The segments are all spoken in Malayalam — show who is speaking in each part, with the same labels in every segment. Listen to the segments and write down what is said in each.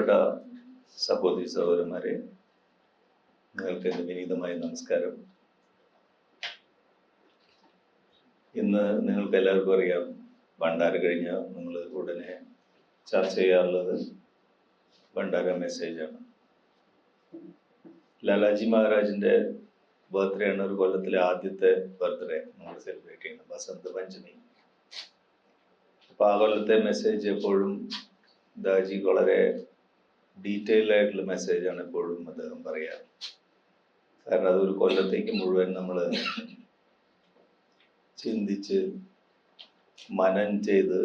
Speaker 1: പ്രിയപ്പെട്ട സഹോദരി സഹോദരന്മാരെ, നിങ്ങൾക്ക് എൻ്റെ വിനീതമായ നമസ്കാരം. ഇന്ന് നിങ്ങൾക്ക് എല്ലാവർക്കും അറിയാം, ഭണ്ഡാര കഴിഞ്ഞ നിങ്ങൾ ഉടനെ ചർച്ച ചെയ്യാറുള്ളത് ഭണ്ഡാര മെസ്സേജാണ്. ലാലാജി മഹാരാജിൻ്റെ ബർത്ത്ഡേ ആണ്, ഒരു കൊല്ലത്തിലെ ആദ്യത്തെ ബർത്ത്ഡേ നമ്മൾ സെലിബ്രേറ്റ് ചെയ്യുന്നത്, ബസന്ത് പഞ്ചമി. അപ്പോൾ ആ കൊല്ലത്തെ മെസ്സേജ് എപ്പോഴും ദാജി വളരെ ഡീറ്റെയിൽഡ് ആയിട്ടുള്ള മെസ്സേജാണ് എപ്പോഴും അദ്ദേഹം പറയാറ്. കാരണം അതൊരു കൊല്ലത്തേക്ക് മുഴുവൻ നമ്മൾ ചിന്തിച്ച് മനനം ചെയ്ത്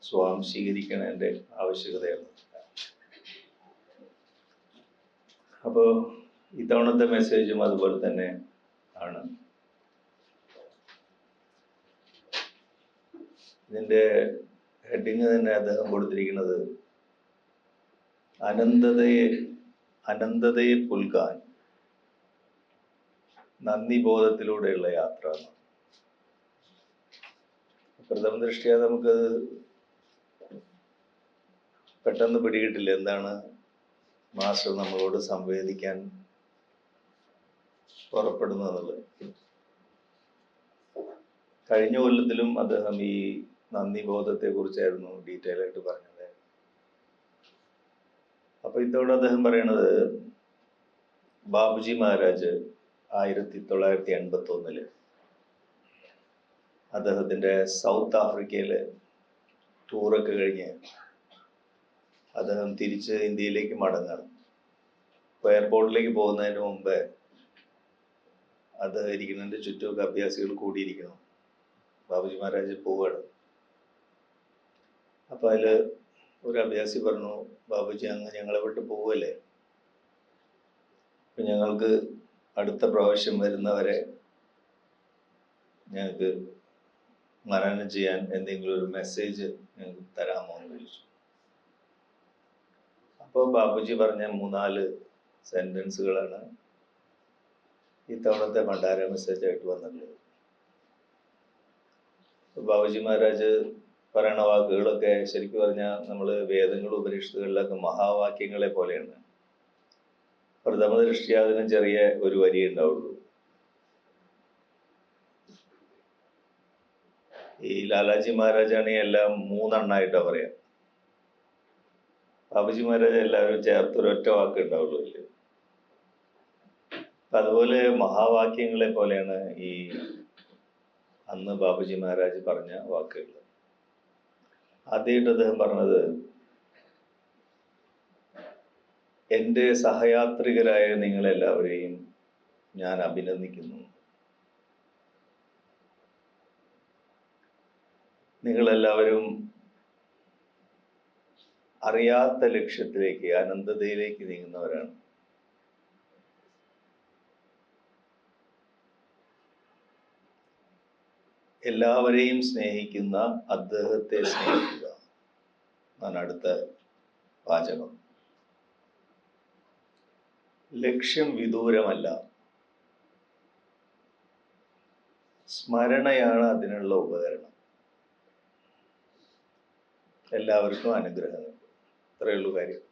Speaker 1: സ്വാംശീകരിക്കണതിൻ്റെ ആവശ്യകതയാണ്. അപ്പോൾ ഇത്തവണത്തെ മെസ്സേജും അതുപോലെ തന്നെ ആണ്. ഇതിൻ്റെ ഹെഡിങ് തന്നെ അദ്ദേഹം കൊടുത്തിരിക്കുന്നത് അനന്തതയെ പുൽകാൻ നന്ദി ബോധത്തിലൂടെയുള്ള യാത്ര എന്നാണ്. പ്രഥമ ദൃഷ്ടിയ നമുക്ക് പെട്ടെന്ന് പിടികിട്ടില്ല എന്താണ് മാസ്റ്റർ നമ്മളോട് സംവേദിക്കാൻ പുറപ്പെടുന്നതെന്നുള്ളത്. കഴിഞ്ഞ കൊല്ലത്തിലും അദ്ദേഹം ഈ നന്ദി ബോധത്തെ കുറിച്ചായിരുന്നു ഡീറ്റെയിൽ ആയിട്ട് പറഞ്ഞത്. അപ്പൊ ഇതോടെ അദ്ദേഹം പറയണത്, ബാബുജി മഹാരാജ് 1981 അദ്ദേഹത്തിന്റെ സൗത്ത് ആഫ്രിക്കയിലെ ടൂറൊക്കെ കഴിഞ്ഞ് അദ്ദേഹം തിരിച്ച് ഇന്ത്യയിലേക്ക് മടങ്ങാണ്. അപ്പോൾ എയർപോർട്ടിലേക്ക് പോകുന്നതിന് മുമ്പേ അദ്ദേഹം ഇരിക്കുന്നതിൻ്റെ ചുറ്റുമൊക്കെ അഭ്യാസികൾ കൂടിയിരിക്കണം. ബാബുജി മഹാരാജ് പോവുകയാണ്. അപ്പോൾ അതിൽ ഒരു അഭ്യാസി പറഞ്ഞു, ബാബുജി അങ്ങ് ഞങ്ങളെ വിട്ട് പോവുകയല്ലേ, അപ്പം ഞങ്ങൾക്ക് അടുത്ത പ്രാവശ്യം വരുന്നവരെ ഞങ്ങൾക്ക് മനനം ചെയ്യാൻ എന്തെങ്കിലും ഒരു മെസ്സേജ് ഞങ്ങൾക്ക് തരാമോ എന്ന് ചോദിച്ചു. അപ്പോൾ ബാബുജി പറഞ്ഞ 3-4 സെന്റൻസുകളാണ് ഇത്തവണത്തെ ഭണ്ഡാര മെസ്സേജായിട്ട് വന്നിട്ടുള്ളത്. ബാബുജി മഹാരാജ് പറയണ വാക്കുകളൊക്കെ ശരിക്കും പറഞ്ഞാൽ നമ്മൾ വേദങ്ങളും ഉപനിഷത്തുകളിലൊക്കെ മഹാവാക്യങ്ങളെ പോലെയാണ്. പ്രഥമ ദൃഷ്ടിയ അതിന് ചെറിയ ഒരു വരി ഉണ്ടാവുള്ളൂ. ഈ ലാലാജി മഹാരാജാണെങ്കിൽ എല്ലാം 3 എണ്ണമായിട്ടാണ് പറയാം. ബാബുജി മഹാരാജ് എല്ലാവരും ചേർത്ത് ഒരൊറ്റ വാക്ക് ഉണ്ടാവുള്ളൂ അല്ലേ. അതുപോലെ മഹാവാക്യങ്ങളെ പോലെയാണ് ഈ അന്ന് ബാബുജി മഹാരാജ് പറഞ്ഞ വാക്കുകൾ. ആദ്യമായിട്ട് അദ്ദേഹം പറഞ്ഞത്, എൻ്റെ സഹയാത്രികരായ നിങ്ങളെല്ലാവരെയും ഞാൻ അഭിനന്ദിക്കുന്നു. നിങ്ങളെല്ലാവരും അറിയാത്ത ലക്ഷ്യത്തിലേക്ക്, അനന്തതയിലേക്ക് നീങ്ങുന്നവരാണ്. എല്ലാവരെയും സ്നേഹിക്കുന്ന അദ്ദേഹത്തെ സ്നേഹിക്കുക എന്നാണ് അടുത്ത വാചകം. ലക്ഷ്യം വിദൂരമല്ല, സ്മരണയാണ് അതിനുള്ള ഉപകരണം. എല്ലാവർക്കും അനുഗ്രഹങ്ങൾ. ഇത്രയേ ഉള്ളൂ കാര്യം.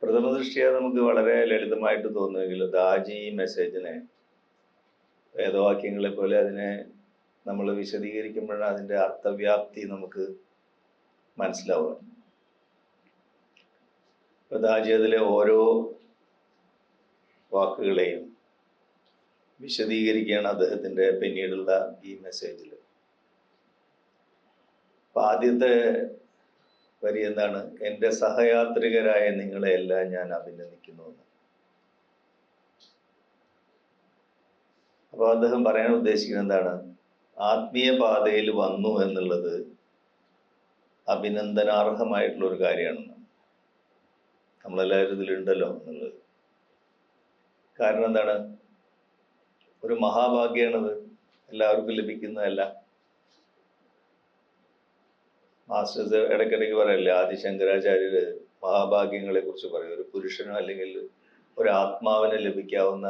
Speaker 1: പ്രഥമ ദൃഷ്ടിയ നമുക്ക് വളരെ ലളിതമായിട്ട് തോന്നുമെങ്കിലും ദാജി ഈ മെസ്സേജിനെ വേദവാക്യങ്ങളെ പോലെ അതിനെ നമ്മൾ വിശദീകരിക്കുമ്പോഴാണ് അതിൻ്റെ അർത്ഥവ്യാപ്തി നമുക്ക് മനസ്സിലാവുക. ഇപ്പം ദാജി അതിലെ ഓരോ വാക്കുകളെയും വിശദീകരിക്കുകയാണ് അദ്ദേഹത്തിൻ്റെ പിന്നീടുള്ള ഈ മെസ്സേജിൽ. അപ്പം ആദ്യത്തെ വരി എന്താണ്? എൻ്റെ സഹയാത്രികരായ നിങ്ങളെ എല്ലാം ഞാൻ അഭിനന്ദിക്കുന്നു എന്ന്. അപ്പോൾ അദ്ദേഹം പറയാൻ ഉദ്ദേശിക്കുന്നത് എന്താണ്? ആത്മീയ പാതയിൽ വന്നു എന്നുള്ളത് അഭിനന്ദനാർഹമായിട്ടുള്ള ഒരു കാര്യമാണ്. നമ്മളെല്ലാവരും ഇതിലുണ്ടല്ലോ എന്നുള്ളത്. കാരണം എന്താണ്? ഒരു മഹാഭാഗ്യമാണത്, എല്ലാവർക്കും ലഭിക്കുന്നതല്ല. മാസ്റ്റേഴ്സ് ഇടയ്ക്കിടയ്ക്ക് പറയല്ലേ, ആദിശങ്കരാചാര്യര് മഹാഭാഗ്യങ്ങളെ കുറിച്ച് പറയും. ഒരു പുരുഷനോ അല്ലെങ്കിൽ ഒരു ആത്മാവിന് ലഭിക്കാവുന്ന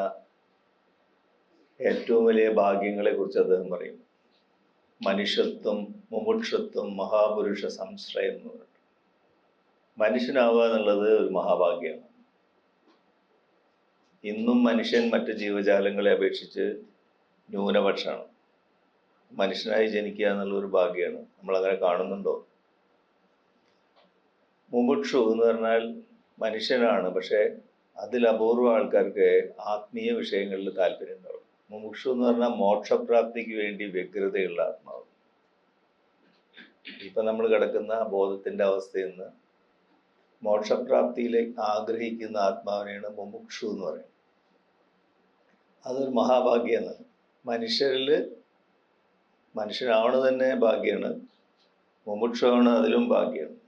Speaker 1: ഏറ്റവും വലിയ ഭാഗ്യങ്ങളെ കുറിച്ച് അദ്ദേഹം പറയും. മനുഷ്യത്വം, മുമുക്ഷത്വം, മഹാപുരുഷ സംശ്രയം എന്ന് പറഞ്ഞു. മനുഷ്യനാവുക എന്നുള്ളത് ഒരു മഹാഭാഗ്യമാണ്. ഇന്നും മനുഷ്യൻ മറ്റ് ജീവജാലങ്ങളെ അപേക്ഷിച്ച് ന്യൂനപക്ഷമാണ്. മനുഷ്യനായി ജനിക്കുക എന്നുള്ളൊരു ഭാഗ്യമാണ്. നമ്മളങ്ങനെ കാണുന്നുണ്ടോ? മുമുക്ഷു എന്ന് പറഞ്ഞാൽ മനുഷ്യനാണ്, പക്ഷെ അതിൽ അപൂർവ ആൾക്കാർക്ക് ആത്മീയ വിഷയങ്ങളിൽ താല്പര്യം ഉണ്ടാവും. മുമുക്ഷു എന്ന് പറഞ്ഞാൽ മോക്ഷപ്രാപ്തിക്ക് വേണ്ടി വ്യഗ്രതയുള്ള ആത്മാവ്. ഇപ്പൊ നമ്മൾ കിടക്കുന്ന ബോധത്തിന്റെ അവസ്ഥയിൽ നിന്ന് മോക്ഷപ്രാപ്തിയിലേക്ക് ആഗ്രഹിക്കുന്ന ആത്മാവിനെയാണ് മുമുക്ഷു എന്ന് പറയുന്നത്. അതൊരു മഹാഭാഗ്യമാണ്. മനുഷ്യനാവണ തന്നെ ഭാഗ്യമാണ്, മുമുക്ഷുവാണ് അതിലും ഭാഗ്യമാണ്.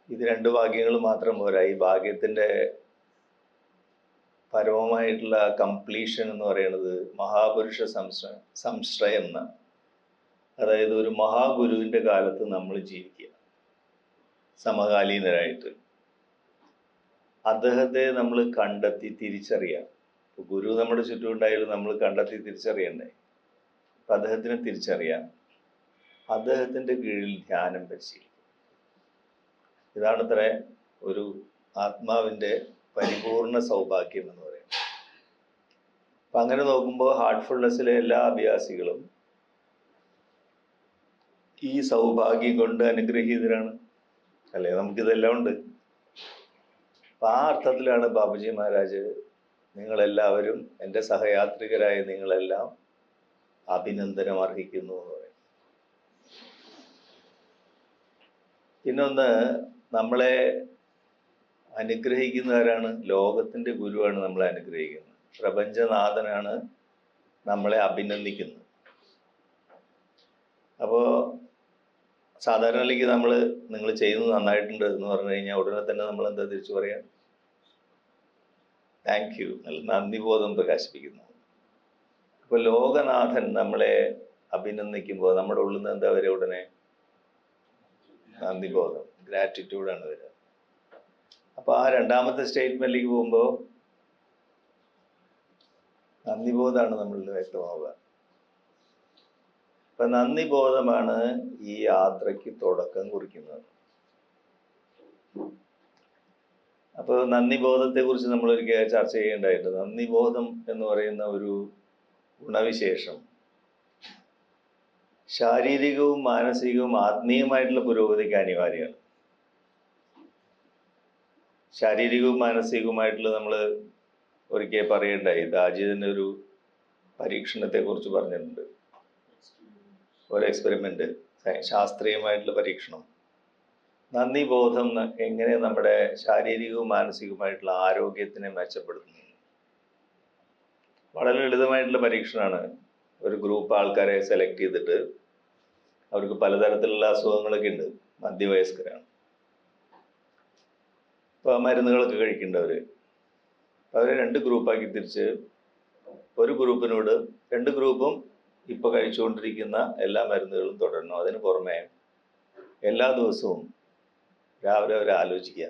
Speaker 1: ഇത് രണ്ട് ഭാഗ്യങ്ങൾ മാത്രം പോരാ. ഈ ഭാഗ്യത്തിന്റെ പരമമായിട്ടുള്ള കംപ്ലീഷൻ എന്ന് പറയുന്നത് മഹാപുരുഷ സംശ്രയം എന്നാണ്. അതായത് ഒരു മഹാഗുരുവിന്റെ കാലത്ത് നമ്മൾ ജീവിക്കുക, സമകാലീനരായിട്ട് അദ്ദേഹത്തെ നമ്മൾ കണ്ടെത്തി തിരിച്ചറിയാം. ഗുരു നമ്മുടെ ചുറ്റും ഉണ്ടായാലും നമ്മൾ കണ്ടെത്തി തിരിച്ചറിയണ്ടേ? അപ്പം അദ്ദേഹത്തിനെ തിരിച്ചറിയാം, അദ്ദേഹത്തിന്റെ കീഴിൽ ധ്യാനം പരിശീലിക്കും. ഇതാണത്രേ ഒരു ആത്മാവിന്റെ പരിപൂർണ സൗഭാഗ്യം എന്ന് പറയുന്നത്. അപ്പം അങ്ങനെ നോക്കുമ്പോൾ ഹാർട്ട്ഫുൾനെസ്സിലെ എല്ലാ അഭ്യാസികളും ഈ സൗഭാഗ്യം കൊണ്ട് അനുഗ്രഹീതരാണ്, അല്ലേ? നമുക്കിതെല്ലാം ഉണ്ട്. അപ്പം ആ അർത്ഥത്തിലാണ് ബാബുജി മഹാരാജ് നിങ്ങളെല്ലാവരും, എൻ്റെ സഹയാത്രികരായ നിങ്ങളെല്ലാം അഭിനന്ദനം അർഹിക്കുന്നു എന്ന് പറയും. പിന്നൊന്ന്, നമ്മളെ അനുഗ്രഹിക്കുന്നവരാണ്, ലോകത്തിൻ്റെ ഗുരുവാണ് നമ്മളെ അനുഗ്രഹിക്കുന്നത്. പ്രപഞ്ചനാഥനാണ് നമ്മളെ അഭിനന്ദിക്കുന്നത്. അപ്പോൾ സാധാരണയിലേക്ക് നിങ്ങൾ ചെയ്യുന്നത് നന്നായിട്ടുണ്ട് എന്ന് പറഞ്ഞു കഴിഞ്ഞാൽ ഉടനെ തന്നെ നമ്മൾ എന്താ തിരിച്ചു പറയാം? താങ്ക് യു, നല്ല നന്ദിബോധം പ്രകാശിപ്പിക്കുന്നു. അപ്പോൾ ലോകനാഥൻ നമ്മളെ അഭിനന്ദിക്കുമ്പോൾ നമ്മുടെ ഉള്ളിൽ നിന്ന് എന്താ വരിക? ഉടനെ നന്ദിബോധം, ഗ്രാറ്റിറ്റ്യൂഡാണ് വരിക. അപ്പോൾ ആ രണ്ടാമത്തെ സ്റ്റേറ്റ്മെന്റിലേക്ക് പോകുമ്പോൾ നന്ദിബോധമാണ് നമ്മളിൽ വ്യക്തമാവുക. അപ്പൊ നന്ദിബോധമാണ് ഈ യാത്രയ്ക്ക് തുടക്കം കുറിക്കുന്നത്. അപ്പോൾ നന്ദിബോധത്തെ കുറിച്ച് നമ്മൾ ഒരിക്കൽ ചർച്ച ചെയ്യേണ്ടതായിട്ട്, നന്ദിബോധം എന്ന് പറയുന്ന ഒരു ഗുണവിശേഷം ശാരീരികവും മാനസികവും ആത്മീയമായിട്ടുള്ള പുരോഗതിക്ക് അനിവാര്യമാണ്. ശാരീരികവും മാനസികവുമായിട്ടുള്ള നമ്മൾ ഒരിക്കൽ പറയേണ്ടായി, ദാജിദിന്റെ ഒരു പരീക്ഷണത്തെ കുറിച്ച് പറഞ്ഞിട്ടുണ്ട്. ഒരു എക്സ്പെരിമെന്റ്, ശാസ്ത്രീയമായിട്ടുള്ള പരീക്ഷണം. നന്ദിബോധം എങ്ങനെ നമ്മുടെ ശാരീരികവും മാനസികവുമായിട്ടുള്ള ആരോഗ്യത്തിനെ മെച്ചപ്പെടുത്തുന്നു. വളരെ ലളിതമായിട്ടുള്ള പരീക്ഷണമാണ്. ഒരു ഗ്രൂപ്പ് ആൾക്കാരെ സെലക്ട് ചെയ്തിട്ട് അവർക്ക് പലതരത്തിലുള്ള അസുഖങ്ങളൊക്കെ ഉണ്ട്, മധ്യവയസ്കരാണ്. അപ്പോൾ മരുന്നുകളൊക്കെ കഴിക്കേണ്ടവർ, അവരെ രണ്ട് ഗ്രൂപ്പാക്കി തിരിച്ച് ഒരു ഗ്രൂപ്പിനോട്, രണ്ട് ഗ്രൂപ്പും ഇപ്പോൾ കഴിച്ചുകൊണ്ടിരിക്കുന്ന എല്ലാ മരുന്നുകളും തുടരണം. അതിന് പുറമെ എല്ലാ ദിവസവും രാവിലെ അവർ ആലോചിക്കുക,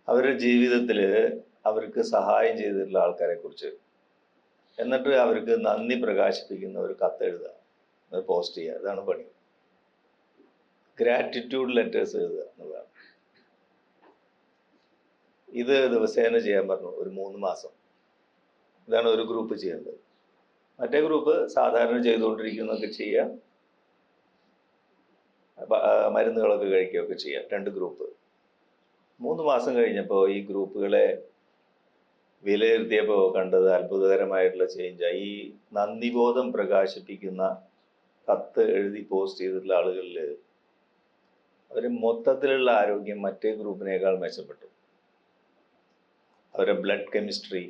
Speaker 1: അവരുടെ ജീവിതത്തിൽ അവർക്ക് സഹായം ചെയ്തിട്ടുള്ള ആൾക്കാരെ കുറിച്ച്. എന്നിട്ട് അവർക്ക് നന്ദി പ്രകാശിപ്പിക്കുന്ന ഒരു കത്ത് എഴുതുക, അത് പോസ്റ്റ് ചെയ്യുക. ഇതാണ് പണി. ഗ്രാറ്റിറ്റ്യൂഡ് ലെറ്റേഴ്സ് എഴുതുക എന്നുള്ളതാണ്. ഇത് ദിവസേന ചെയ്യാൻ പറഞ്ഞു, ഒരു 3 മാസം. ഇതാണ് ഒരു ഗ്രൂപ്പ് ചെയ്യേണ്ടത്. മറ്റേ ഗ്രൂപ്പ് സാധാരണ ചെയ്തുകൊണ്ടിരിക്കുന്നതൊക്കെ ചെയ്യുക, മരുന്നുകളൊക്കെ കഴിക്കുകയൊക്കെ ചെയ്യുക. 2 ഗ്രൂപ്പ്. 3 മാസം കഴിഞ്ഞപ്പോൾ ഈ ഗ്രൂപ്പുകളെ വിലയിരുത്തിയപ്പോൾ കണ്ടത് അത്ഭുതകരമായിട്ടുള്ള ചേഞ്ചാണ്. ഈ നന്ദിബോധം പ്രകാശിപ്പിക്കുന്ന കത്ത് എഴുതി പോസ്റ്റ് ചെയ്തിട്ടുള്ള ആളുകളിൽ അവർ മൊത്തത്തിലുള്ള ആരോഗ്യം മറ്റേ ഗ്രൂപ്പിനേക്കാൾ മെച്ചപ്പെട്ടു. അവരുടെ ബ്ലഡ് കെമിസ്ട്രി,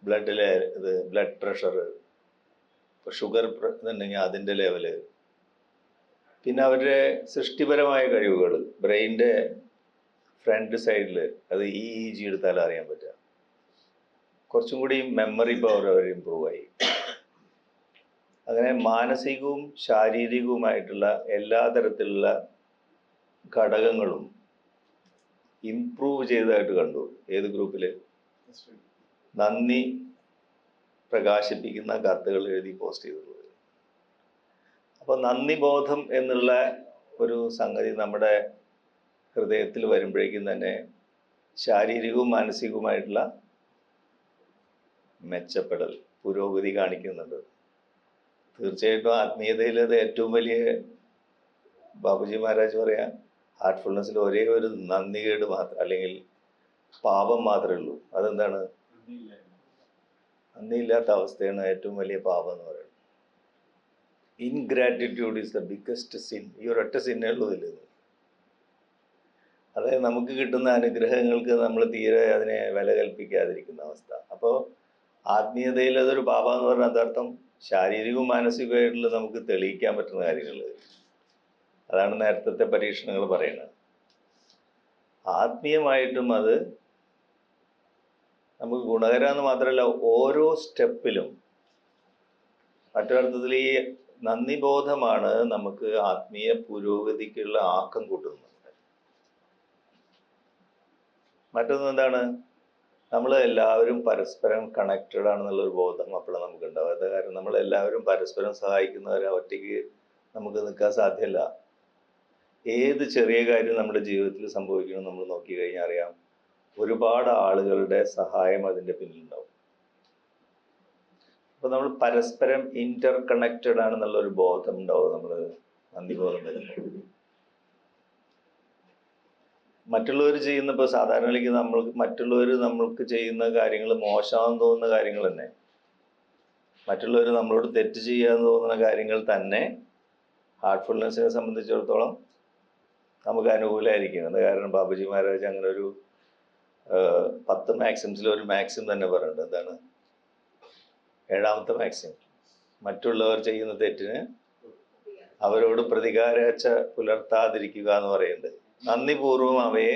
Speaker 1: ബ്ലഡിലെ ബ്ലഡ് പ്രഷർ, ഷുഗർ ഇതുണ്ടെങ്കിൽ അതിൻ്റെ ലെവല്, പിന്നെ അവരുടെ സൃഷ്ടിപരമായ കഴിവുകൾ, ബ്രെയിൻ്റെ ഫ്രണ്ട് സൈഡിൽ അത് EEG എടുത്താൽ അറിയാൻ പറ്റുക. കുറച്ചും കൂടി മെമ്മറി പവർ അവർ ഇമ്പ്രൂവ് ആയി. അങ്ങനെ മാനസികവും ശാരീരികവുമായിട്ടുള്ള എല്ലാ തരത്തിലുള്ള ഘടകങ്ങളും ഇംപ്രൂവ് ചെയ്തതായിട്ട് കണ്ടു. ഏത് ഗ്രൂപ്പിൽ? നന്ദി പ്രകാശിപ്പിക്കുന്ന കത്തുകൾ എഴുതി പോസ്റ്റ് ചെയ്തിട്ടുള്ളത്. അപ്പോൾ നന്ദിബോധം എന്നുള്ള ഒരു സംഗതി നമ്മുടെ ഹൃദയത്തിൽ വരുമ്പോഴേക്കും തന്നെ ശാരീരികവും മാനസികവുമായിട്ടുള്ള മെച്ചപ്പെടൽ, പുരോഗതി കാണിക്കുന്നുണ്ട്. തീർച്ചയായിട്ടും ആത്മീയതയിൽ അത് ഏറ്റവും വലിയ, ബാബുജി മഹാരാജ് പറയാം, ഹാർട്ട്ഫുൾനെസ്സിൽ ഒരേ ഒരു നന്ദികേട് മാത്രം, അല്ലെങ്കിൽ പാപം മാത്രമേ ഉള്ളൂ. അതെന്താണ്? നന്ദിയില്ലാത്ത അവസ്ഥയാണ് ഏറ്റവും വലിയ പാപം എന്ന് പറയുന്നത്. Ingratitude is the biggest sin. ഈ ഒരൊറ്റ സിന്നേ ഉള്ളൂ ഇതിൽ. അതായത് നമുക്ക് കിട്ടുന്ന അനുഗ്രഹങ്ങൾക്ക് നമ്മൾ തീരെ അതിനെ വില കൽപ്പിക്കാതിരിക്കുന്ന അവസ്ഥ. അപ്പോൾ ആത്മീയതയിൽ അതൊരു പാപം എന്ന് പറഞ്ഞാൽ അതർത്ഥം ശാരീരികവും മാനസികമായിട്ടുള്ള നമുക്ക് തെളിയിക്കാൻ പറ്റുന്ന കാര്യങ്ങൾ. അതാണ് നേരത്തെ പരീക്ഷണങ്ങൾ പറയുന്നത്. ആത്മീയമായിട്ടും അത് നമുക്ക് ഗുണകരമെന്ന് മാത്രമല്ല, ഓരോ സ്റ്റെപ്പിലും മറ്റൊരർത്ഥത്തിൽ ഈ നന്ദിബോധമാണ് നമുക്ക് ആത്മീയ പുരോഗതിക്കുള്ള ആക്കം കൂട്ടുന്നത്. മറ്റൊന്ന് എന്താണ്? നമ്മൾ എല്ലാവരും പരസ്പരം കണക്റ്റഡ് ആണെന്നുള്ളൊരു ബോധം അപ്പോഴാണ് നമുക്ക് ഉണ്ടാവുക. അത് കാരണം നമ്മളെല്ലാവരും പരസ്പരം സഹായിക്കുന്നവരെ ഒറ്റയ്ക്ക് നമുക്ക് നിൽക്കാൻ സാധ്യമല്ല. ഏത് ചെറിയ കാര്യം നമ്മുടെ ജീവിതത്തിൽ സംഭവിക്കണം നമ്മൾ നോക്കിക്കഴിഞ്ഞാൽ അറിയാം, ഒരുപാട് ആളുകളുടെ സഹായം അതിൻ്റെ പിന്നിലുണ്ടാവും. അപ്പോൾ നമ്മൾ പരസ്പരം ഇന്റർ കണക്റ്റഡ് ആണെന്നുള്ളൊരു ബോധം ഉണ്ടാവും നമ്മൾ നന്ദിബോധം വരുമ്പോൾ. മറ്റുള്ളവർ ചെയ്യുന്ന, ഇപ്പോൾ സാധാരണയിലേക്ക് മറ്റുള്ളവർ നമ്മൾക്ക് ചെയ്യുന്ന കാര്യങ്ങൾ മോശമാണെന്ന് തോന്നുന്ന കാര്യങ്ങൾ തന്നെ, മറ്റുള്ളവർ നമ്മളോട് തെറ്റ് ചെയ്യാന്ന് തോന്നുന്ന കാര്യങ്ങൾ തന്നെ ഹാർട്ട്ഫുൾനെസ്സിനെ സംബന്ധിച്ചിടത്തോളം നമുക്ക് അനുകൂലമായിരിക്കും. അത് കാരണം ബാബുജി മഹാരാജ് അങ്ങനെ ഒരു 10 മാക്സിംസിൽ ഒരു മാക്സിം തന്നെ പറയുന്നുണ്ട്. എന്താണ്? 7ാമത്തെ മാക്സിം, മറ്റുള്ളവർ ചെയ്യുന്ന തെറ്റിന് അവരോട് പ്രതികാരേച്ഛ പുലർത്താതിരിക്കുക എന്ന് പറയുന്നുണ്ട്. നന്ദിപൂർവം അവയെ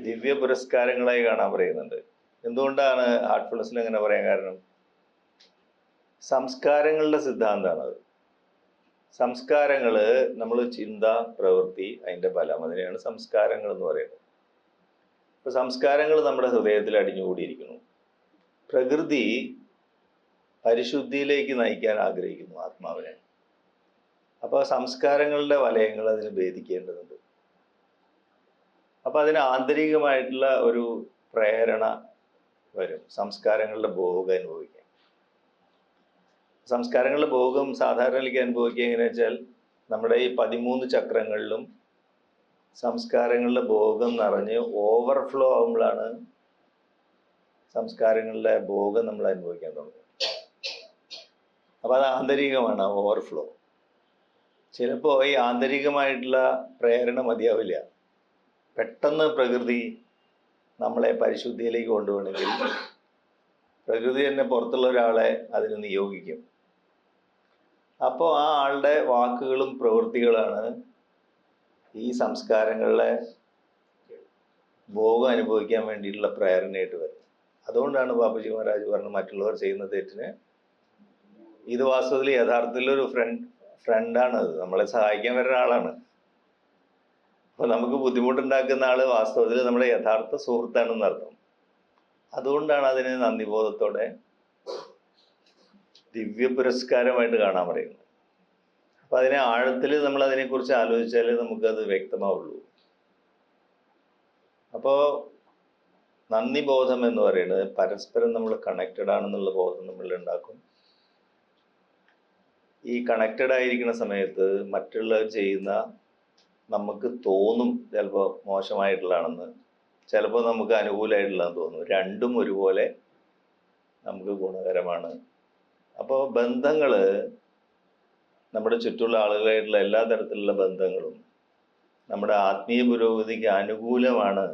Speaker 1: ദിവ്യ പുരസ്കാരങ്ങളായി കാണാൻ പറയുന്നുണ്ട്. എന്തുകൊണ്ടാണ് ഹാർട്ട്ഫുൾനെസ്സിൽ അങ്ങനെ പറയാൻ കാരണം? സംസ്കാരങ്ങളുടെ സിദ്ധാന്തമാണത്. സംസ്കാരങ്ങൾ, നമ്മൾ ചിന്ത, പ്രവൃത്തി, അതിൻ്റെ ഫലം, അതിനെയാണ് സംസ്കാരങ്ങൾ എന്ന് പറയുന്നത്. ഇപ്പൊ സംസ്കാരങ്ങൾ നമ്മുടെ ഹൃദയത്തിൽ അടിഞ്ഞുകൂടിയിരിക്കുന്നു. പ്രകൃതി പരിശുദ്ധിയിലേക്ക് നയിക്കാൻ ആഗ്രഹിക്കുന്നു ആത്മാവിനെ. അപ്പോൾ സംസ്കാരങ്ങളുടെ വലയങ്ങൾ അതിന് ഭേദിക്കേണ്ടതുണ്ട്. അപ്പം അതിന് ആന്തരികമായിട്ടുള്ള ഒരു പ്രേരണ വരും, സംസ്കാരങ്ങളുടെ ഭോഗം അനുഭവിക്കാൻ. സംസ്കാരങ്ങളുടെ ഭോഗം സാധാരണയിലേക്ക് അനുഭവിക്കുക എങ്ങനെയാ വെച്ചാൽ, നമ്മുടെ ഈ 13 ചക്രങ്ങളിലും സംസ്കാരങ്ങളുടെ ഭോഗം നിറഞ്ഞ് ഓവർഫ്ലോ ആകുമ്പോഴാണ് സംസ്കാരങ്ങളുടെ ഭോഗം നമ്മൾ അനുഭവിക്കാൻ തുടങ്ങുന്നത്. അപ്പോൾ അത് ആന്തരികമാണ്, ഓവർഫ്ലോ. ചിലപ്പോൾ ഈ ആന്തരികമായിട്ടുള്ള പ്രേരണ മതിയാവില്ല. പെട്ടെന്ന് പ്രകൃതി നമ്മളെ പരിശുദ്ധിയിലേക്ക് കൊണ്ടുപോകണമെങ്കിൽ പ്രകൃതി തന്നെ പുറത്തുള്ള ഒരാളെ അതിന് നിയോഗിക്കും. അപ്പോൾ ആ ആളുടെ വാക്കുകളും പ്രവൃത്തികളാണ് ഈ സംസ്കാരങ്ങളെ ഭോഗം അനുഭവിക്കാൻ വേണ്ടിയിട്ടുള്ള പ്രേരണയായിട്ട് വരുന്നത്. അതുകൊണ്ടാണ് ബാബുജി മഹാരാജ് പറഞ്ഞത് മറ്റുള്ളവർ ചെയ്യുന്ന തെറ്റിന്, ഇത് വാസ്തവത്തിൽ യഥാർത്ഥത്തിൽ ഒരു ഫ്രണ്ടാണ്, അത് നമ്മളെ സഹായിക്കാൻ വരുന്ന ആളാണ്. അപ്പോൾ നമുക്ക് ബുദ്ധിമുട്ടുണ്ടാക്കുന്ന ആള് വാസ്തവത്തിൽ നമ്മുടെ യഥാർത്ഥ സുഹൃത്താണെന്ന് അർത്ഥം. അതുകൊണ്ടാണ് അതിനെ നന്ദിബോധത്തോടെ ദിവ്യ പുരസ്കാരമായിട്ട് കാണാൻ പറയുന്നത്. അപ്പം അതിനെ ആഴത്തിൽ നമ്മൾ അതിനെക്കുറിച്ച് ആലോചിച്ചാൽ നമുക്കത് വ്യക്തമാവുള്ളൂ. അപ്പോൾ നന്ദിബോധം എന്ന് പറയുന്നത് പരസ്പരം നമ്മൾ കണക്റ്റഡ് ആണെന്നുള്ള ബോധം നമ്മളിൽ ഉണ്ടാക്കും. ഈ കണക്റ്റഡ് ആയിരിക്കുന്ന സമയത്ത് മറ്റുള്ളവർ ചെയ്യുന്ന, നമുക്ക് തോന്നും ചിലപ്പോൾ മോശമായിട്ടുള്ളതാണെന്ന്, ചിലപ്പോൾ നമുക്ക് അനുകൂലമായിട്ടുള്ളതെന്ന് തോന്നും. രണ്ടും ഒരുപോലെ നമുക്ക് ഗുണകരമാണ്. അപ്പോൾ ബന്ധങ്ങൾ, നമ്മുടെ ചുറ്റുമുള്ള ആളുകളായിട്ടുള്ള എല്ലാ തരത്തിലുള്ള ബന്ധങ്ങളും നമ്മുടെ ആത്മീയ പുരോഗതിക്ക് അനുകൂലമാണ്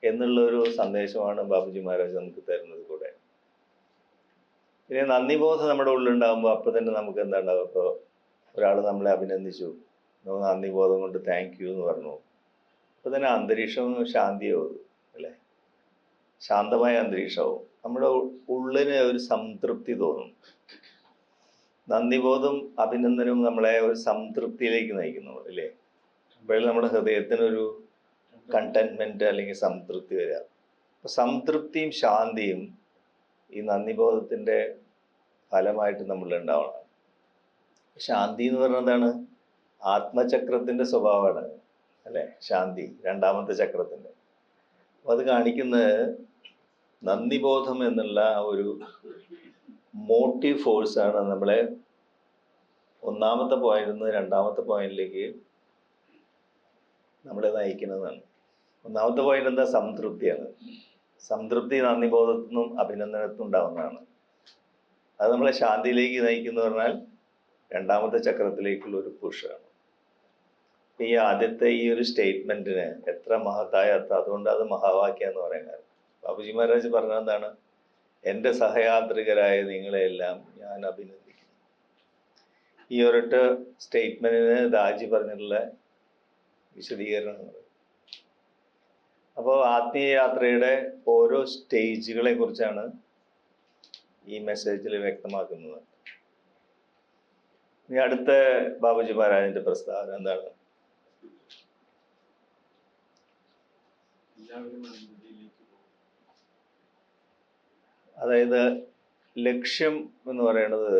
Speaker 1: എന്നുള്ളൊരു സന്ദേശമാണ് ബാബുജി മഹാരാജ് നമുക്ക് തരുന്നത് കൂടെ. പിന്നെ നന്ദിബോധം നമ്മുടെ ഉള്ളിലുണ്ടാകുമ്പോൾ അപ്പോൾ തന്നെ നമുക്ക് എന്താ ഉണ്ടാവുക? ഇപ്പോൾ ഒരാൾ നമ്മളെ അഭിനന്ദിച്ചു, നന്ദിബോധം കൊണ്ട് താങ്ക് യു എന്ന് പറഞ്ഞു, അപ്പോൾ തന്നെ അന്തരീക്ഷവും ശാന്തിയാവും, അല്ലേ? ശാന്തമായ അന്തരീക്ഷമാവും. നമ്മുടെ ഉള്ളിന് ഒരു സംതൃപ്തി തോന്നും. നന്ദിബോധം അഭിനന്ദനവും നമ്മളെ ഒരു സംതൃപ്തിയിലേക്ക് നയിക്കുന്നു, അല്ലേ? അപ്പോഴും നമ്മുടെ ഹൃദയത്തിനൊരു കണ്ടന്റ്മെന്റ് അല്ലെങ്കിൽ സംതൃപ്തി വരിക. അപ്പോൾ സംതൃപ്തിയും ശാന്തിയും ഈ നന്ദിബോധത്തിൻ്റെ ഫലമായിട്ട് നമ്മളിലുണ്ടാവണം. ശാന്തി എന്ന് പറഞ്ഞാൽ എന്താണ്? ആത്മചക്രത്തിൻ്റെ സ്വഭാവമാണ് അല്ലേ ശാന്തി, രണ്ടാമത്തെ ചക്രത്തിൻ്റെ. അപ്പോൾ അത് കാണിക്കുന്നത് നന്ദിബോധം എന്നുള്ള ഒരു മോട്ടീവ് ഫോഴ്സാണ് നമ്മളെ ഒന്നാമത്തെ പോയിന്റിൽ നിന്ന് രണ്ടാമത്തെ പോയിന്റിലേക്ക് നമ്മളെ നയിക്കുന്നതാണ്. ഒന്നാമത്തെ പോയിന്റ് എന്താ? സംതൃപ്തിയാണ്. സംതൃപ്തി നന്ദിബോധത്തിൽ നിന്നും അഭിനന്ദനത്തിൽ ഉണ്ടാവുന്നതാണ്. അത് നമ്മളെ ശാന്തിയിലേക്ക് നയിക്കുന്നു പറഞ്ഞാൽ രണ്ടാമത്തെ ചക്രത്തിലേക്കുള്ള ഒരു പുഷാണ്. ഈ ആദ്യത്തെ ഈ ഒരു സ്റ്റേറ്റ്മെന്റിന് എത്ര മഹത്തായ അർത്ഥം, അതുകൊണ്ട് അത് മഹാവാക്യം എന്ന് പറയുന്നത്. ബാബുജി മഹാരാജ് പറഞ്ഞത് എന്താണ്? എൻ്റെ സഹയാത്രികരായ നിങ്ങളെല്ലാം ഞാൻ അഭിനന്ദിക്കുന്നു. ഈ ഒരൊറ്റ സ്റ്റേറ്റ്മെന്റിന് ദാജി പറഞ്ഞിട്ടുള്ള വിശദീകരണങ്ങൾ. അപ്പോൾ ആത്മീയ യാത്രയുടെ ഓരോ സ്റ്റേജുകളെ കുറിച്ചാണ് ഈ മെസ്സേജിൽ വ്യക്തമാക്കുന്നത്. ഇനി അടുത്ത ബാബുജി മഹാരാജിന്റെ പ്രസ്താവന എന്താണ്? അതായത് ലക്ഷ്യം എന്ന് പറയുന്നത്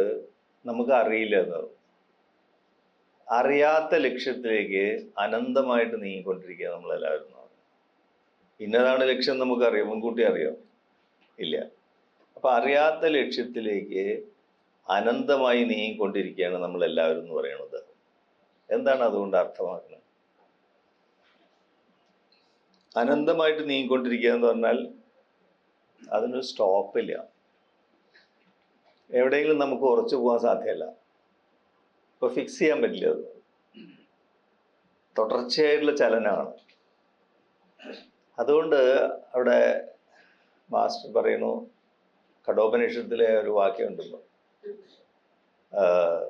Speaker 1: നമുക്ക് അറിയില്ല എന്നാണ്. അറിയാത്ത ലക്ഷ്യത്തിലേക്ക് അനന്തമായിട്ട് നീങ്ങിക്കൊണ്ടിരിക്കുക നമ്മളെല്ലാവരും. ഇന്നതാണ് ലക്ഷ്യം നമുക്കറിയാം, മുൻകൂട്ടി അറിയാം? ഇല്ല. അപ്പൊ അറിയാത്ത ലക്ഷ്യത്തിലേക്ക് അനന്തമായി നീങ്ങിക്കൊണ്ടിരിക്കുകയാണ് നമ്മളെല്ലാവരും എന്ന് പറയുന്നത്. എന്താണ് അതുകൊണ്ട് അർത്ഥമാക്കുന്നത്? അനന്തമായിട്ട് നീങ്ങിക്കൊണ്ടിരിക്കുക എന്ന് പറഞ്ഞാൽ അതിനൊരു സ്റ്റോപ്പില്ല. എവിടെയെങ്കിലും നമുക്ക് ഉറച്ചു പോകാൻ സാധ്യമല്ല. ഇപ്പൊ ഫിക്സ് ചെയ്യാൻ പറ്റില്ല. അത് തുടർച്ചയായിട്ടുള്ള ചലനമാണ്. അതുകൊണ്ട് അവിടെ മാസ്റ്റർ പറയുന്നു, കഠോപനിഷത്തിലെ ഒരു വാക്യമുണ്ടല്ലോ,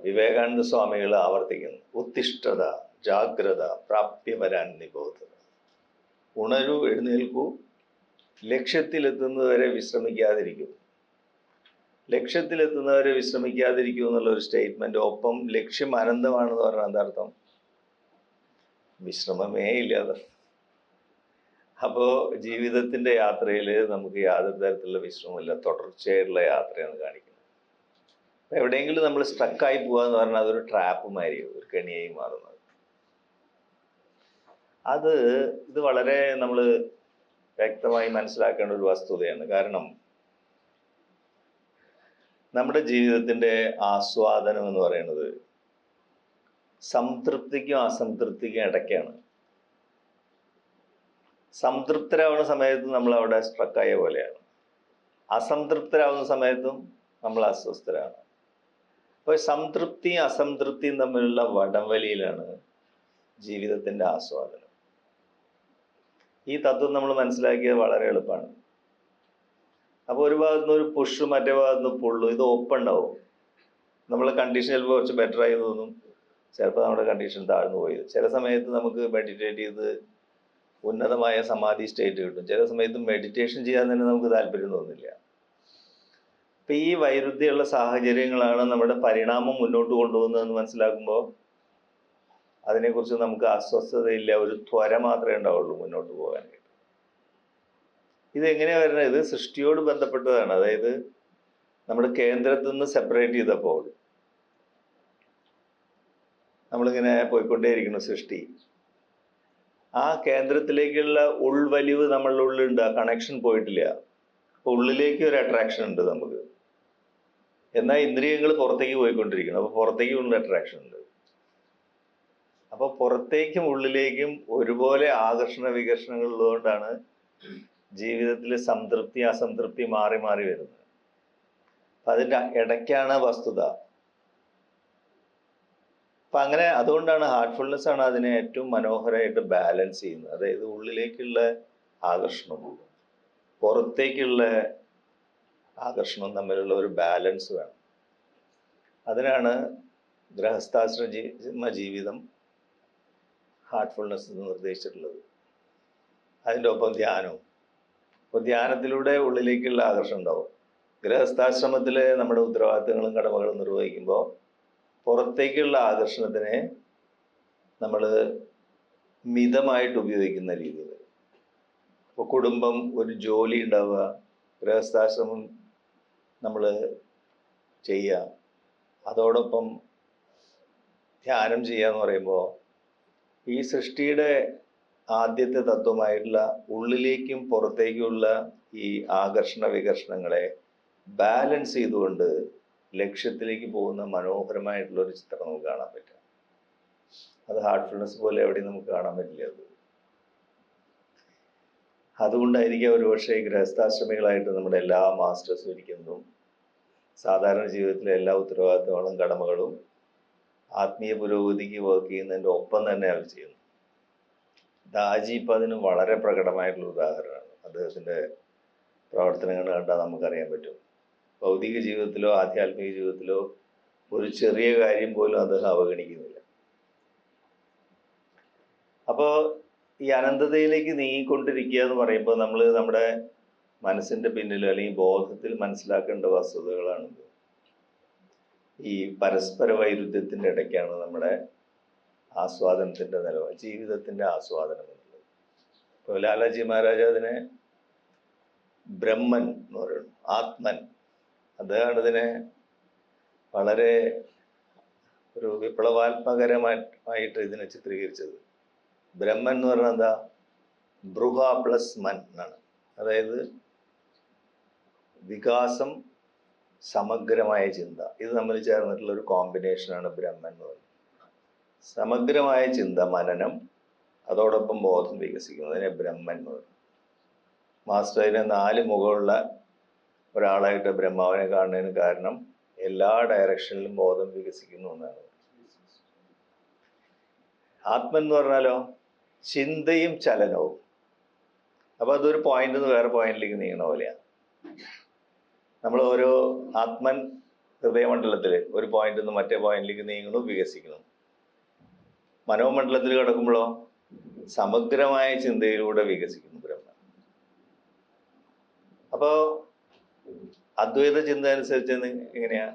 Speaker 1: വിവേകാനന്ദ സ്വാമികൾ ആവർത്തിക്കുന്നു, ഉത്തിഷ്ഠത ജാഗ്രത പ്രാപ്യവരാൻ നിബോധത. ഉണരൂ, എഴുന്നേൽക്കൂ, ലക്ഷ്യത്തിലെത്തുന്നതുവരെ വിശ്രമിക്കാതിരിക്കും. ലക്ഷ്യത്തിലെത്തുന്നവരെ വിശ്രമിക്കാതിരിക്കൂ എന്നുള്ള ഒരു സ്റ്റേറ്റ്മെന്റ്. ഒപ്പം ലക്ഷ്യം അനന്തമാണെന്ന് പറഞ്ഞാൽ എന്താർത്ഥം? വിശ്രമമേ ഇല്ലാതെ. അപ്പോൾ ജീവിതത്തിന്റെ യാത്രയിൽ നമുക്ക് യാതൊരു തരത്തിലുള്ള വിശ്രമമില്ല, തുടർച്ചയായിട്ടുള്ള യാത്രയാണ് കാണിക്കുന്നത്. എവിടെയെങ്കിലും നമ്മൾ സ്ട്രക്കായി പോവുക എന്ന് പറഞ്ഞാൽ അതൊരു ട്രാപ്പുമാരി, ഒരു കെണിയായി മാറുന്നത്. ഇത് വളരെ നമ്മൾ വ്യക്തമായി മനസ്സിലാക്കേണ്ട ഒരു വസ്തുതയാണ്. കാരണം നമ്മുടെ ജീവിതത്തിന്റെ ആസ്വാദനം എന്ന് പറയുന്നത് സംതൃപ്തിക്കും അസംതൃപ്തിക്കും ഇടയ്ക്കാണ്. സംതൃപ്തരാവുന്ന സമയത്ത് നമ്മൾ അവിടെ സ്ട്രക്കായ പോലെയാണ്, അസംതൃപ്തരാവുന്ന സമയത്തും നമ്മൾ അസ്വസ്ഥരാണ്. അപ്പോൾ സംതൃപ്തിയും അസംതൃപ്തിയും തമ്മിലുള്ള വടംവലിയിലാണ് ജീവിതത്തിന്റെ ആസ്വാദനം. ഈ തത്വം നമ്മൾ മനസ്സിലാക്കിയത് വളരെ എളുപ്പമാണ്. അപ്പോൾ ഒരു ഭാഗത്തുനിന്ന് ഒരു പുഷ്, മറ്റേ ഭാഗത്തുനിന്ന് പുള്ളു, ഇത് ഒപ്പുണ്ടാവും. നമ്മളെ കണ്ടീഷൻ ചിലപ്പോൾ കുറച്ച് ബെറ്റർ ആയി തോന്നും, ചിലപ്പോൾ നമ്മുടെ കണ്ടീഷൻ താഴ്ന്നു പോയി. ചില സമയത്ത് നമുക്ക് മെഡിറ്റേറ്റ് ചെയ്ത് ഉന്നതമായ സമാധി സ്റ്റേറ്റ് കിട്ടും, ചില സമയത്ത് മെഡിറ്റേഷൻ ചെയ്യാൻ തന്നെ നമുക്ക് താല്പര്യം തോന്നില്ല. അപ്പം ഈ വൈരുദ്ധ്യമുള്ള സാഹചര്യങ്ങളാണ് നമ്മുടെ പരിണാമം മുന്നോട്ട് കൊണ്ടുപോകുന്നതെന്ന് മനസ്സിലാക്കുമ്പോൾ അതിനെക്കുറിച്ച് നമുക്ക് അസ്വസ്ഥതയില്ല, ഒരു ത്വര മാത്രമേ ഉണ്ടാവുള്ളൂ മുന്നോട്ട് പോകാനായിട്ട്. ഇതെങ്ങനെയാണ് വരുന്നത്? ഇത് സൃഷ്ടിയോട് ബന്ധപ്പെട്ടതാണ്. അതായത് നമ്മുടെ കേന്ദ്രത്തിൽ നിന്ന് സെപ്പറേറ്റ് ചെയ്തപ്പോൾ നമ്മളിങ്ങനെ പോയിക്കൊണ്ടേയിരിക്കുന്നു സൃഷ്ടി. ആ കേന്ദ്രത്തിലേക്കുള്ള ഉൾവലിവ് നമ്മളുടെ ഉള്ളിലുണ്ട്, ആ കണക്ഷൻ പോയിട്ടില്ല. അപ്പോൾ ഉള്ളിലേക്ക് ഒരു അട്രാക്ഷൻ ഉണ്ട് നമുക്ക്. എന്നാൽ ഇന്ദ്രിയങ്ങൾ പുറത്തേക്ക് പോയിക്കൊണ്ടിരിക്കണം, അപ്പോൾ പുറത്തേക്കുള്ള അട്രാക്ഷൻ ഉണ്ട്. അപ്പോൾ പുറത്തേക്കും ഉള്ളിലേക്കും ഒരുപോലെ ആകർഷണ വികർഷണങ്ങൾ ഉള്ളതുകൊണ്ടാണ് ജീവിതത്തിൽ സംതൃപ്തി അസംതൃപ്തി മാറി മാറി വരുന്നത്. അപ്പം അതിൻ്റെ ഇടയ്ക്കാണ് വസ്തുത. അപ്പം അങ്ങനെ അതുകൊണ്ടാണ് ഹാർട്ട്ഫുൾനെസ് ആണ് അതിനെ ഏറ്റവും മനോഹരമായിട്ട് ബാലൻസ് ചെയ്യുന്നത്. അതായത് ഉള്ളിലേക്കുള്ള ആകർഷണവും പുറത്തേക്കുള്ള ആകർഷണവും തമ്മിലുള്ള ഒരു ബാലൻസ് വേണം. അതിനാണ് ഗൃഹസ്ഥാശ്രമ ജീവിതം ഹാർട്ട്ഫുൾനെസ് നിർദ്ദേശിച്ചിട്ടുള്ളത്. അതിൻ്റെ ഒപ്പം ധ്യാനവും. അപ്പോൾ ധ്യാനത്തിലൂടെ ഉള്ളിലേക്കുള്ള ആകർഷണം ഉണ്ടാവും. ഗൃഹസ്ഥാശ്രമത്തിൽ നമ്മുടെ ഉത്തരവാദിത്തങ്ങളും കടമകളും നിർവഹിക്കുമ്പോൾ പുറത്തേക്കുള്ള ആകർഷണത്തിനെ നമ്മൾ മിതമായിട്ട് ഉപയോഗിക്കുന്ന രീതിയിൽ. ഇപ്പോൾ കുടുംബം, ഒരു ജോലി ഉണ്ടാവുക, ഗൃഹസ്ഥാശ്രമം നമ്മൾ ചെയ്യുക, അതോടൊപ്പം ധ്യാനം ചെയ്യാന്ന് പറയുമ്പോൾ ഈ സൃഷ്ടിയുടെ ആദ്യത്തെ തത്വമായിട്ടുള്ള ഉള്ളിലേക്കും പുറത്തേക്കുമുള്ള ഈ ആകർഷണ വികർഷണങ്ങളെ ബാലൻസ് ചെയ്തുകൊണ്ട് ലക്ഷ്യത്തിലേക്ക് പോകുന്ന മനോഹരമായിട്ടുള്ള ഒരു ചിത്രം നമുക്ക് കാണാൻ പറ്റും. അത് ഹാർട്ട്ഫുൾനെസ് പോലെ എവിടെയും നമുക്ക് കാണാൻ പറ്റില്ല. അതുകൊണ്ടായിരിക്കും ഒരുപക്ഷെ ഗൃഹസ്ഥാശ്രമികളായിട്ട് നമ്മുടെ എല്ലാ മാസ്റ്റേഴ്സും ഇരിക്കുന്നതും സാധാരണ ജീവിതത്തിലെ എല്ലാ ഉത്തരവാദിത്തങ്ങളും കടമകളും ആത്മീയ പുരോഗതിക്ക് വർക്ക് ചെയ്യുന്നതിൻ്റെ ഒപ്പം തന്നെ അവർ ചെയ്യുന്നു. ദാജി ഇപ്പം അതിന് വളരെ പ്രകടമായിട്ടുള്ള ഉദാഹരണമാണ്. അദ്ദേഹത്തിൻ്റെ പ്രവർത്തനങ്ങൾ കണ്ടാൽ നമുക്കറിയാൻ പറ്റും. ഭൗതിക ജീവിതത്തിലോ ആധ്യാത്മിക ജീവിതത്തിലോ ഒരു ചെറിയ കാര്യം പോലും അദ്ദേഹം അവഗണിക്കുന്നില്ല. അപ്പോൾ ഈ അനന്തതയിലേക്ക് നീങ്ങിക്കൊണ്ടിരിക്കുക എന്ന് പറയുമ്പോൾ നമ്മൾ നമ്മുടെ മനസ്സിൻ്റെ പിന്നിൽ അല്ലെങ്കിൽ ബോധത്തിൽ മനസ്സിലാക്കേണ്ട വസ്തുതകളാണിത്. ഈ പരസ്പര വൈരുദ്ധ്യത്തിൻ്റെ ഇടയ്ക്കാണ് നമ്മുടെ ആസ്വാദനത്തിൻ്റെ നിലവാരം, ജീവിതത്തിൻ്റെ ആസ്വാദനം എന്നുള്ളത്. ഇപ്പോൾ ലാലാജി മഹാരാജ് അതിനെ ബ്രഹ്മൻ എന്ന് പറയുന്നു, ആത്മൻ. അദ്ദേഹമാണ് ഇതിനെ വളരെ ഒരു വിപ്ലവാത്മകരമായിട്ട് ഇതിനെ ചിത്രീകരിച്ചത്. ബ്രഹ്മൻ എന്ന് പറഞ്ഞാൽ എന്താ? ബൃഹ പ്ലസ് മൻ എന്നാണ്. അതായത് വികാസം, സമഗ്രമായ ചിന്ത, ഇത് തമ്മിൽ ചേർന്നിട്ടുള്ള ഒരു കോമ്പിനേഷനാണ് ബ്രഹ്മൻ എന്ന് പറയുന്നത്. സമഗ്രമായ ചിന്ത, മനനം, അതോടൊപ്പം ബോധം വികസിക്കുന്നത്, അതിനെ ബ്രഹ്മൻ എന്ന് പറയുന്നത്. മാസ്റ്റർ അതിനെ 4 മുഖമുള്ള ഒരാളായിട്ട് ബ്രഹ്മാവിനെ കാണുന്നതിന് കാരണം എല്ലാ ഡയറക്ഷനിലും ബോധം വികസിക്കുന്നു എന്നാണ്. ആത്മൻ എന്ന് പറഞ്ഞാലോ ചിന്തയും ചലനവും. അപ്പൊ അതൊരു പോയിന്റിൽ നിന്ന് വേറെ പോയിന്റിലേക്ക് നീങ്ങണ പോലെയാണ്. നമ്മൾ ഓരോ ആത്മൻ ഹൃദയമണ്ഡലത്തിൽ ഒരു പോയിന്റിൽ നിന്ന് മറ്റേ പോയിന്റിലേക്ക് നീങ്ങണു, വികസിക്കുന്നു. മനോമണ്ഡലത്തിൽ കിടക്കുമ്പോഴോ സമഗ്രമായ ചിന്തയിലൂടെ വികസിക്കുന്നു ബ്രഹ്മൻ. അപ്പോ അദ്വൈത ചിന്ത അനുസരിച്ച് എങ്ങനെയാ?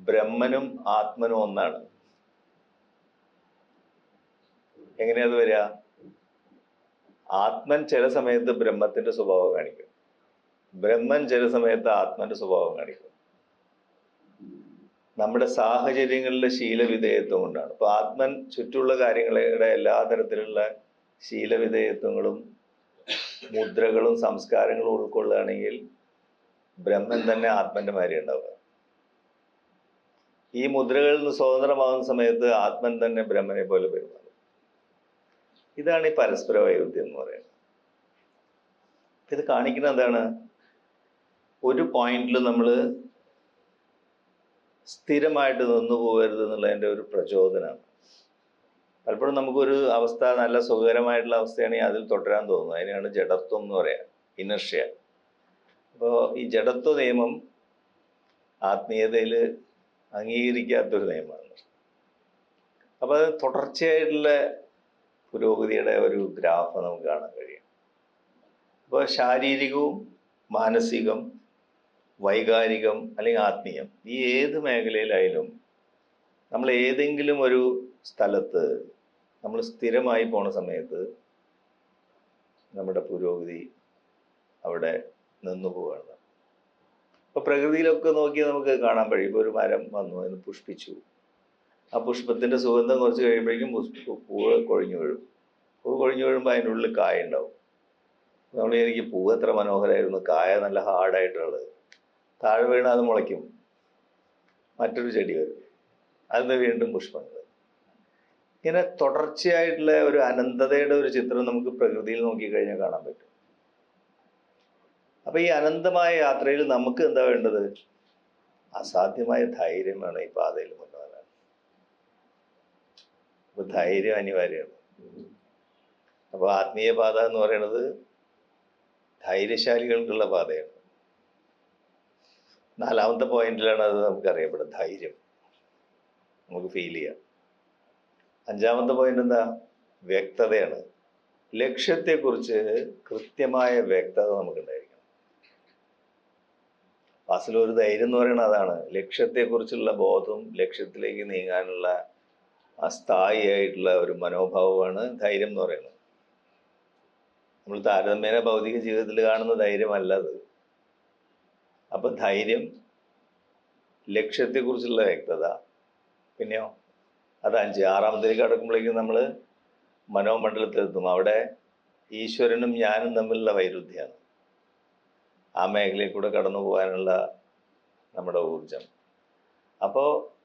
Speaker 1: ബ്രഹ്മനും ആത്മനും ഒന്നാണ്. എങ്ങനെയത് വരിക? ആത്മൻ ചില സമയത്ത് ബ്രഹ്മത്തിന്റെ സ്വഭാവം കാണിക്കും, ബ്രഹ്മൻ ചില സമയത്ത് ആത്മന്റെ സ്വഭാവം കാണിക്കും. നമ്മുടെ സാഹചര്യങ്ങളിലെ ശീലവിധേയത്വം കൊണ്ടാണ്. ഇപ്പൊ ആത്മൻ ചുറ്റുള്ള കാര്യങ്ങളുടെ എല്ലാ തരത്തിലുള്ള ശീലവിധേയത്വങ്ങളും മുദ്രകളും സംസ്കാരങ്ങളും ഉൾക്കൊള്ളുകയാണെങ്കിൽ ബ്രഹ്മൻ തന്നെ ആത്മന്റെ മാതിരി ഉണ്ടാവുക. ഈ മുദ്രകളിൽ നിന്ന് സ്വതന്ത്രമാകുന്ന സമയത്ത് ആത്മൻ തന്നെ ബ്രഹ്മനെ പോലെ പെരുമാറും. ഇതാണ് ഈ പരസ്പര വൈരുദ്ധ്യം എന്ന് പറയുന്നത്. ഇത് കാണിക്കുന്നത് എന്താണ്? ഒരു പോയിന്റിൽ നമ്മൾ സ്ഥിരമായിട്ട് നിന്നു പോകരുത് എന്നുള്ളതിൻ്റെ ഒരു പ്രചോദനമാണ്. പലപ്പോഴും നമുക്കൊരു അവസ്ഥ നല്ല സുഖകരമായിട്ടുള്ള അവസ്ഥയാണെങ്കിൽ അതിൽ തുടരാൻ തോന്നുന്നു. അതിനാണ് ജഡത്വം എന്ന് പറയാം, ഇനർഷ്യ. അപ്പോൾ ഈ ജഡത്വ നിയമം ആത്മീയതയിൽ അംഗീകരിക്കാത്തൊരു നിയമമാണ്. അപ്പോൾ അത് തുടർച്ചയായിട്ടുള്ള പുരോഗതിയുടെ ഒരു ഗ്രാഫ് നമുക്ക് കാണാൻ കഴിയും. അപ്പോൾ ശാരീരികവും മാനസികം, വൈകാരികം അല്ലെങ്കിൽ ആത്മീയം, ഈ ഏത് മേഖലയിലായാലും നമ്മൾ ഏതെങ്കിലും ഒരു സ്ഥലത്ത് നമ്മൾ സ്ഥിരമായി പോണ സമയത്ത് നമ്മുടെ പുരോഗതി അവിടെ നിന്നു പോവുകയാണ്. അപ്പോൾ പ്രകൃതിയിലൊക്കെ നോക്കിയാൽ നമുക്ക് കാണാൻ കഴിയും. ഇപ്പോൾ ഒരു മരം വന്നു, അതിന് പുഷ്പിച്ചു, ആ പുഷ്പത്തിൻ്റെ സുഗന്ധം കുറച്ച് കഴിയുമ്പോഴേക്കും പൂവ് കൊഴിഞ്ഞു വീഴും. പൂവ് കൊഴിഞ്ഞു വീഴുമ്പോൾ അതിൻ്റെ ഉള്ളിൽ കായ ഉണ്ടാവും. നമ്മൾ എനിക്ക് പൂവ് എത്ര മനോഹരമായിരുന്നു, കായ നല്ല ഹാർഡായിട്ടുള്ളത്. താഴെ വീണ് അത് മുളയ്ക്കും, മറ്റൊരു ചെടി വരും, അതിന് വീണ്ടും പുഷ്പങ്ങൾ. ഇങ്ങനെ തുടർച്ചയായിട്ടുള്ള ഒരു അനന്തതയുടെ ഒരു ചിത്രം നമുക്ക് പ്രകൃതിയിൽ നോക്കിക്കഴിഞ്ഞാൽ കാണാൻ പറ്റും. അപ്പൊ ഈ അനന്തമായ യാത്രയിൽ നമുക്ക് എന്താ വേണ്ടത്? അസാധ്യമായ ധൈര്യം വേണം ഈ പാതയിൽ മുന്നോട്ടാൻ. അപ്പൊ ധൈര്യം അനിവാര്യമാണ്. അപ്പൊ ആത്മീയ പാത എന്ന് പറയുന്നത് ധൈര്യശാലികൾക്കുള്ള പാതയാണ്. 4ാമത്തെ പോയിന്റിലാണ് അത് നമുക്കറിയപ്പെടുന്നത്, ധൈര്യം നമുക്ക് ഫീൽ ചെയ്യാം. 5ാമത്തെ പോയിന്റ് എന്താ? വ്യക്തതയാണ്. ലക്ഷ്യത്തെക്കുറിച്ച് കൃത്യമായ വ്യക്തത നമുക്കുണ്ടായിരിക്കണം. അസലും ഒരു ധൈര്യം എന്ന് പറയുന്നത് അതാണ്. ലക്ഷ്യത്തെക്കുറിച്ചുള്ള ബോധവും ലക്ഷ്യത്തിലേക്ക് നീങ്ങാനുള്ള അസ്ഥായിയായിട്ടുള്ള ഒരു മനോഭാവമാണ് ധൈര്യം എന്ന് പറയുന്നത്. നമ്മൾ താരതമ്യേന ഭൗതിക ജീവിതത്തിൽ കാണുന്ന ധൈര്യമല്ല അത്. അപ്പൊ ധൈര്യം, ലക്ഷ്യത്തെക്കുറിച്ചുള്ള വ്യക്തത, പിന്നെയോ അത് 5. 6-ാമത്തേക്ക് കടക്കുമ്പോഴേക്കും നമ്മൾ മനോമണ്ഡലത്തിലെത്തും. അവിടെ ഈശ്വരനും ഞാനും തമ്മിലുള്ള വൈരുദ്ധ്യമാണ്. ആ മേഖലയിൽ കൂടെ കടന്നു പോകാനുള്ള നമ്മുടെ ഊർജം.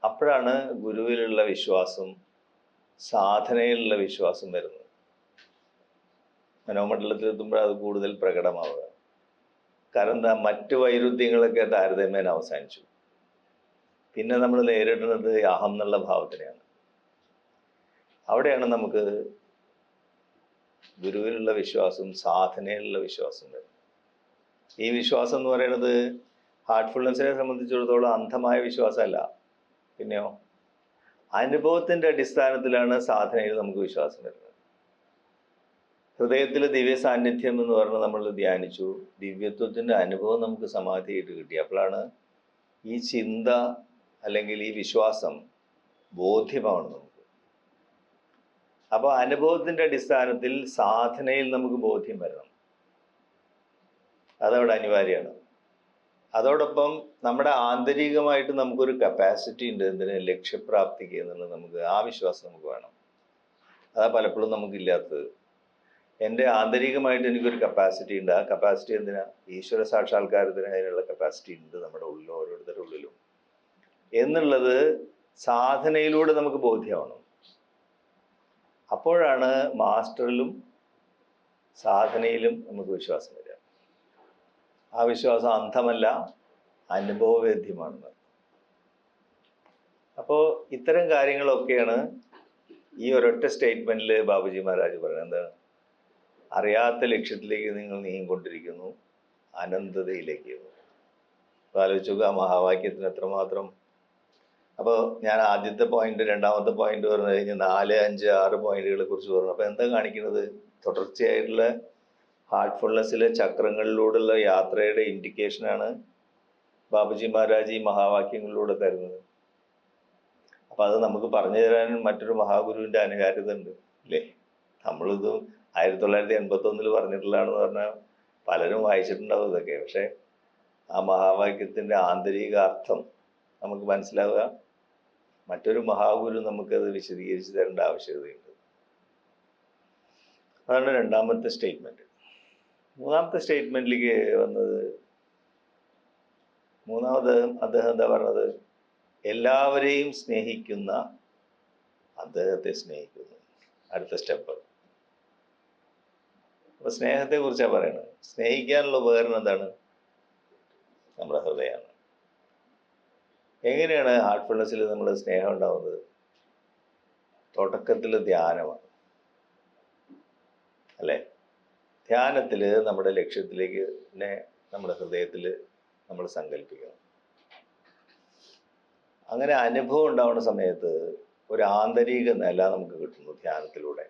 Speaker 1: അപ്പോഴാണ് ഗുരുവിലുള്ള വിശ്വാസം, സാധനയിലുള്ള വിശ്വാസം വരുന്നത്. മനോമണ്ഡലത്തിലെത്തുമ്പോൾ അത് കൂടുതൽ പ്രകടമാവുക. കാരണം എന്താ, മറ്റു വൈരുദ്ധ്യങ്ങളൊക്കെ താരതമ്യേന അവസാനിച്ചു. പിന്നെ നമ്മൾ നേരിടുന്നത് അഹം എന്നുള്ള ഭാവത്തിനെയാണ്. അവിടെയാണ് നമുക്ക് ഗുരുവിലുള്ള വിശ്വാസം, സാധനയിലുള്ള വിശ്വാസം വരുന്നത്. ഈ വിശ്വാസം എന്ന് പറയുന്നത് ഹാർട്ട്ഫുൾനെസ്സിനെ സംബന്ധിച്ചിടത്തോളം അന്ധമായ വിശ്വാസമല്ല, പിന്നെയോ അനുഭവത്തിൻ്റെ അടിസ്ഥാനത്തിലാണ് സാധനയിൽ നമുക്ക് വിശ്വാസം വരുന്നത്. ഹൃദയത്തിലെ ദിവ്യ സാന്നിധ്യം എന്ന് പറഞ്ഞ് നമ്മൾ ധ്യാനിച്ചു. ദിവ്യത്വത്തിൻ്റെ അനുഭവം നമുക്ക് സമാധിയായിട്ട് കിട്ടി. അപ്പോഴാണ് ഈ ചിന്ത അല്ലെങ്കിൽ ഈ വിശ്വാസം ബോധ്യമാണ് നമുക്ക്. അപ്പോൾ അനുഭവത്തിൻ്റെ അടിസ്ഥാനത്തിൽ സാധനയിൽ നമുക്ക് ബോധ്യം വരണം. അതവിടെ അനിവാര്യമാണ്. അതോടൊപ്പം നമ്മുടെ ആന്തരികമായിട്ട് നമുക്കൊരു കപ്പാസിറ്റി ഉണ്ട് എന്തിന്, ലക്ഷ്യപ്രാപ്തിക്ക് എന്നുള്ളത്. നമുക്ക് ആ വിശ്വാസം നമുക്ക് വേണം. അതാ പലപ്പോഴും നമുക്കില്ലാത്തത്. എൻ്റെ ആന്തരികമായിട്ട് എനിക്കൊരു കപ്പാസിറ്റി ഉണ്ട്. ആ കപ്പാസിറ്റി എന്തിനാ, ഈശ്വര സാക്ഷാത്കാരത്തിന് അതിനുള്ള കപ്പാസിറ്റി ഉണ്ട് നമ്മുടെ ഉള്ളിൽ, ഓരോരുത്തരുടെ ഉള്ളിലും എന്നുള്ളത് സാധനയിലൂടെ നമുക്ക് ബോധ്യമാവണം. അപ്പോഴാണ് മാസ്റ്ററിലും സാധനയിലും നമുക്ക് വിശ്വാസം വരിക. ആ വിശ്വാസം അന്ധമല്ല, അനുഭവവേദ്യമാണെന്ന്. അപ്പോൾ ഇത്തരം കാര്യങ്ങളൊക്കെയാണ് ഈ ഒരൊറ്റ സ്റ്റേറ്റ്മെന്റിൽ ബാബുജി മഹാരാജ് പറയുന്നത്. എന്താണ്, അറിയാത്ത ലക്ഷ്യത്തിലേക്ക് നിങ്ങൾ നീങ്ങിക്കൊണ്ടിരിക്കുന്നു, അനന്തതയിലേക്ക്. അപ്പോൾ ആലോചിച്ച് നോക്കുക ആ മഹാവാക്യത്തിന് എത്രമാത്രം. അപ്പോൾ ഞാൻ ആദ്യത്തെ പോയിന്റ്, രണ്ടാമത്തെ പോയിന്റ് പറഞ്ഞു കഴിഞ്ഞാൽ 4, 5, 6 പോയിന്റുകളെ കുറിച്ച് പറഞ്ഞു. അപ്പോൾ എന്താ കാണിക്കുന്നത്, തുടർച്ചയായിട്ടുള്ള ഹാർട്ട്ഫുൾനെസ്സിലെ ചക്രങ്ങളിലൂടെയുള്ള യാത്രയുടെ ഇൻഡിക്കേഷനാണ് ബാബുജി മഹാരാജ് ഈ മഹാവാക്യങ്ങളിലൂടെ തരുന്നത്. അപ്പം അത് നമുക്ക് പറഞ്ഞു തരാൻ മറ്റൊരു മഹാഗുരുവിൻ്റെ അനിവാര്യത ഉണ്ട് അല്ലേ. നമ്മളിത് 1981 പറഞ്ഞിട്ടുള്ളതാണെന്ന് പറഞ്ഞാൽ പലരും വായിച്ചിട്ടുണ്ടാവും ഇതൊക്കെ. പക്ഷേ ആ മഹാവാക്യത്തിൻ്റെ ആന്തരിക അർത്ഥം നമുക്ക് മനസ്സിലാവുക മറ്റൊരു മഹാഗുരു നമുക്കത് വിശദീകരിച്ച് തരേണ്ട ആവശ്യകതയുണ്ട്. അതാണ് രണ്ടാമത്തെ സ്റ്റേറ്റ്മെന്റ്. മൂന്നാമത്തെ സ്റ്റേറ്റ്മെന്റിലേക്ക് വന്നത്, മൂന്നാമത് അദ്ദേഹം എന്താ പറഞ്ഞത്, എല്ലാവരെയും സ്നേഹിക്കുന്ന അദ്ദേഹത്തെ സ്നേഹിക്കുന്നു. അടുത്ത സ്റ്റെപ്പ്. അപ്പൊ സ്നേഹത്തെ കുറിച്ചാണ് പറയുന്നത്. സ്നേഹിക്കാനുള്ള ഉപകരണം എന്താണ്, നമ്മുടെ ഹൃദയമാണ്. എങ്ങനെയാണ് ഹാർട്ട്ഫുൾനെസ്സിൽ നമ്മൾ സ്നേഹം ഉണ്ടാവുന്നത്? തുടക്കത്തിൽ ധ്യാനമാണ് അല്ലേ. ധ്യാനത്തിൽ നമ്മുടെ ലക്ഷ്യത്തിലേക്ക് നമ്മുടെ ഹൃദയത്തിൽ നമ്മൾ സങ്കല്പിക്കണം. അങ്ങനെ അനുഭവം ഉണ്ടാവുന്ന സമയത്ത് ഒരു ആന്തരിക നില നമുക്ക് കിട്ടുന്നു ധ്യാനത്തിലൂടെ.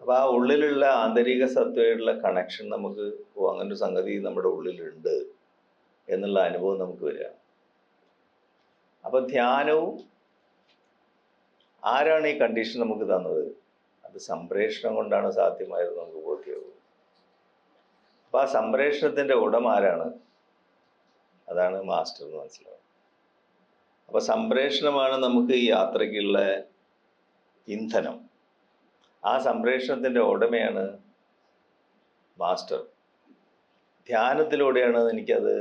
Speaker 1: അപ്പൊ ആ ഉള്ളിലുള്ള ആന്തരിക സത്വമായിട്ടുള്ള കണക്ഷൻ നമുക്ക്, അങ്ങനൊരു സംഗതി നമ്മുടെ ഉള്ളിലുണ്ട് എന്നുള്ള അനുഭവം നമുക്ക് വരിക. അപ്പൊ ധ്യാനവും ആരാണ് ഈ കണ്ടീഷൻ നമുക്ക് തന്നത്? അത് സംപ്രേഷണം കൊണ്ടാണ് സാധ്യമായത് നമുക്ക് ബോധ്യമാകും. അപ്പൊ ആ സംപ്രേഷണത്തിന്റെ ഉടമ ആരാണ്? അതാണ് മാസ്റ്റർ എന്ന് മനസ്സിലാവും. അപ്പൊ സംപ്രേഷണമാണ് നമുക്ക് ഈ യാത്രയ്ക്കുള്ള ഇന്ധനം. ആ സംപ്രേഷണത്തിന്റെ ഉടമയാണ് മാസ്റ്റർ. ധ്യാനത്തിലൂടെയാണ് എനിക്കത്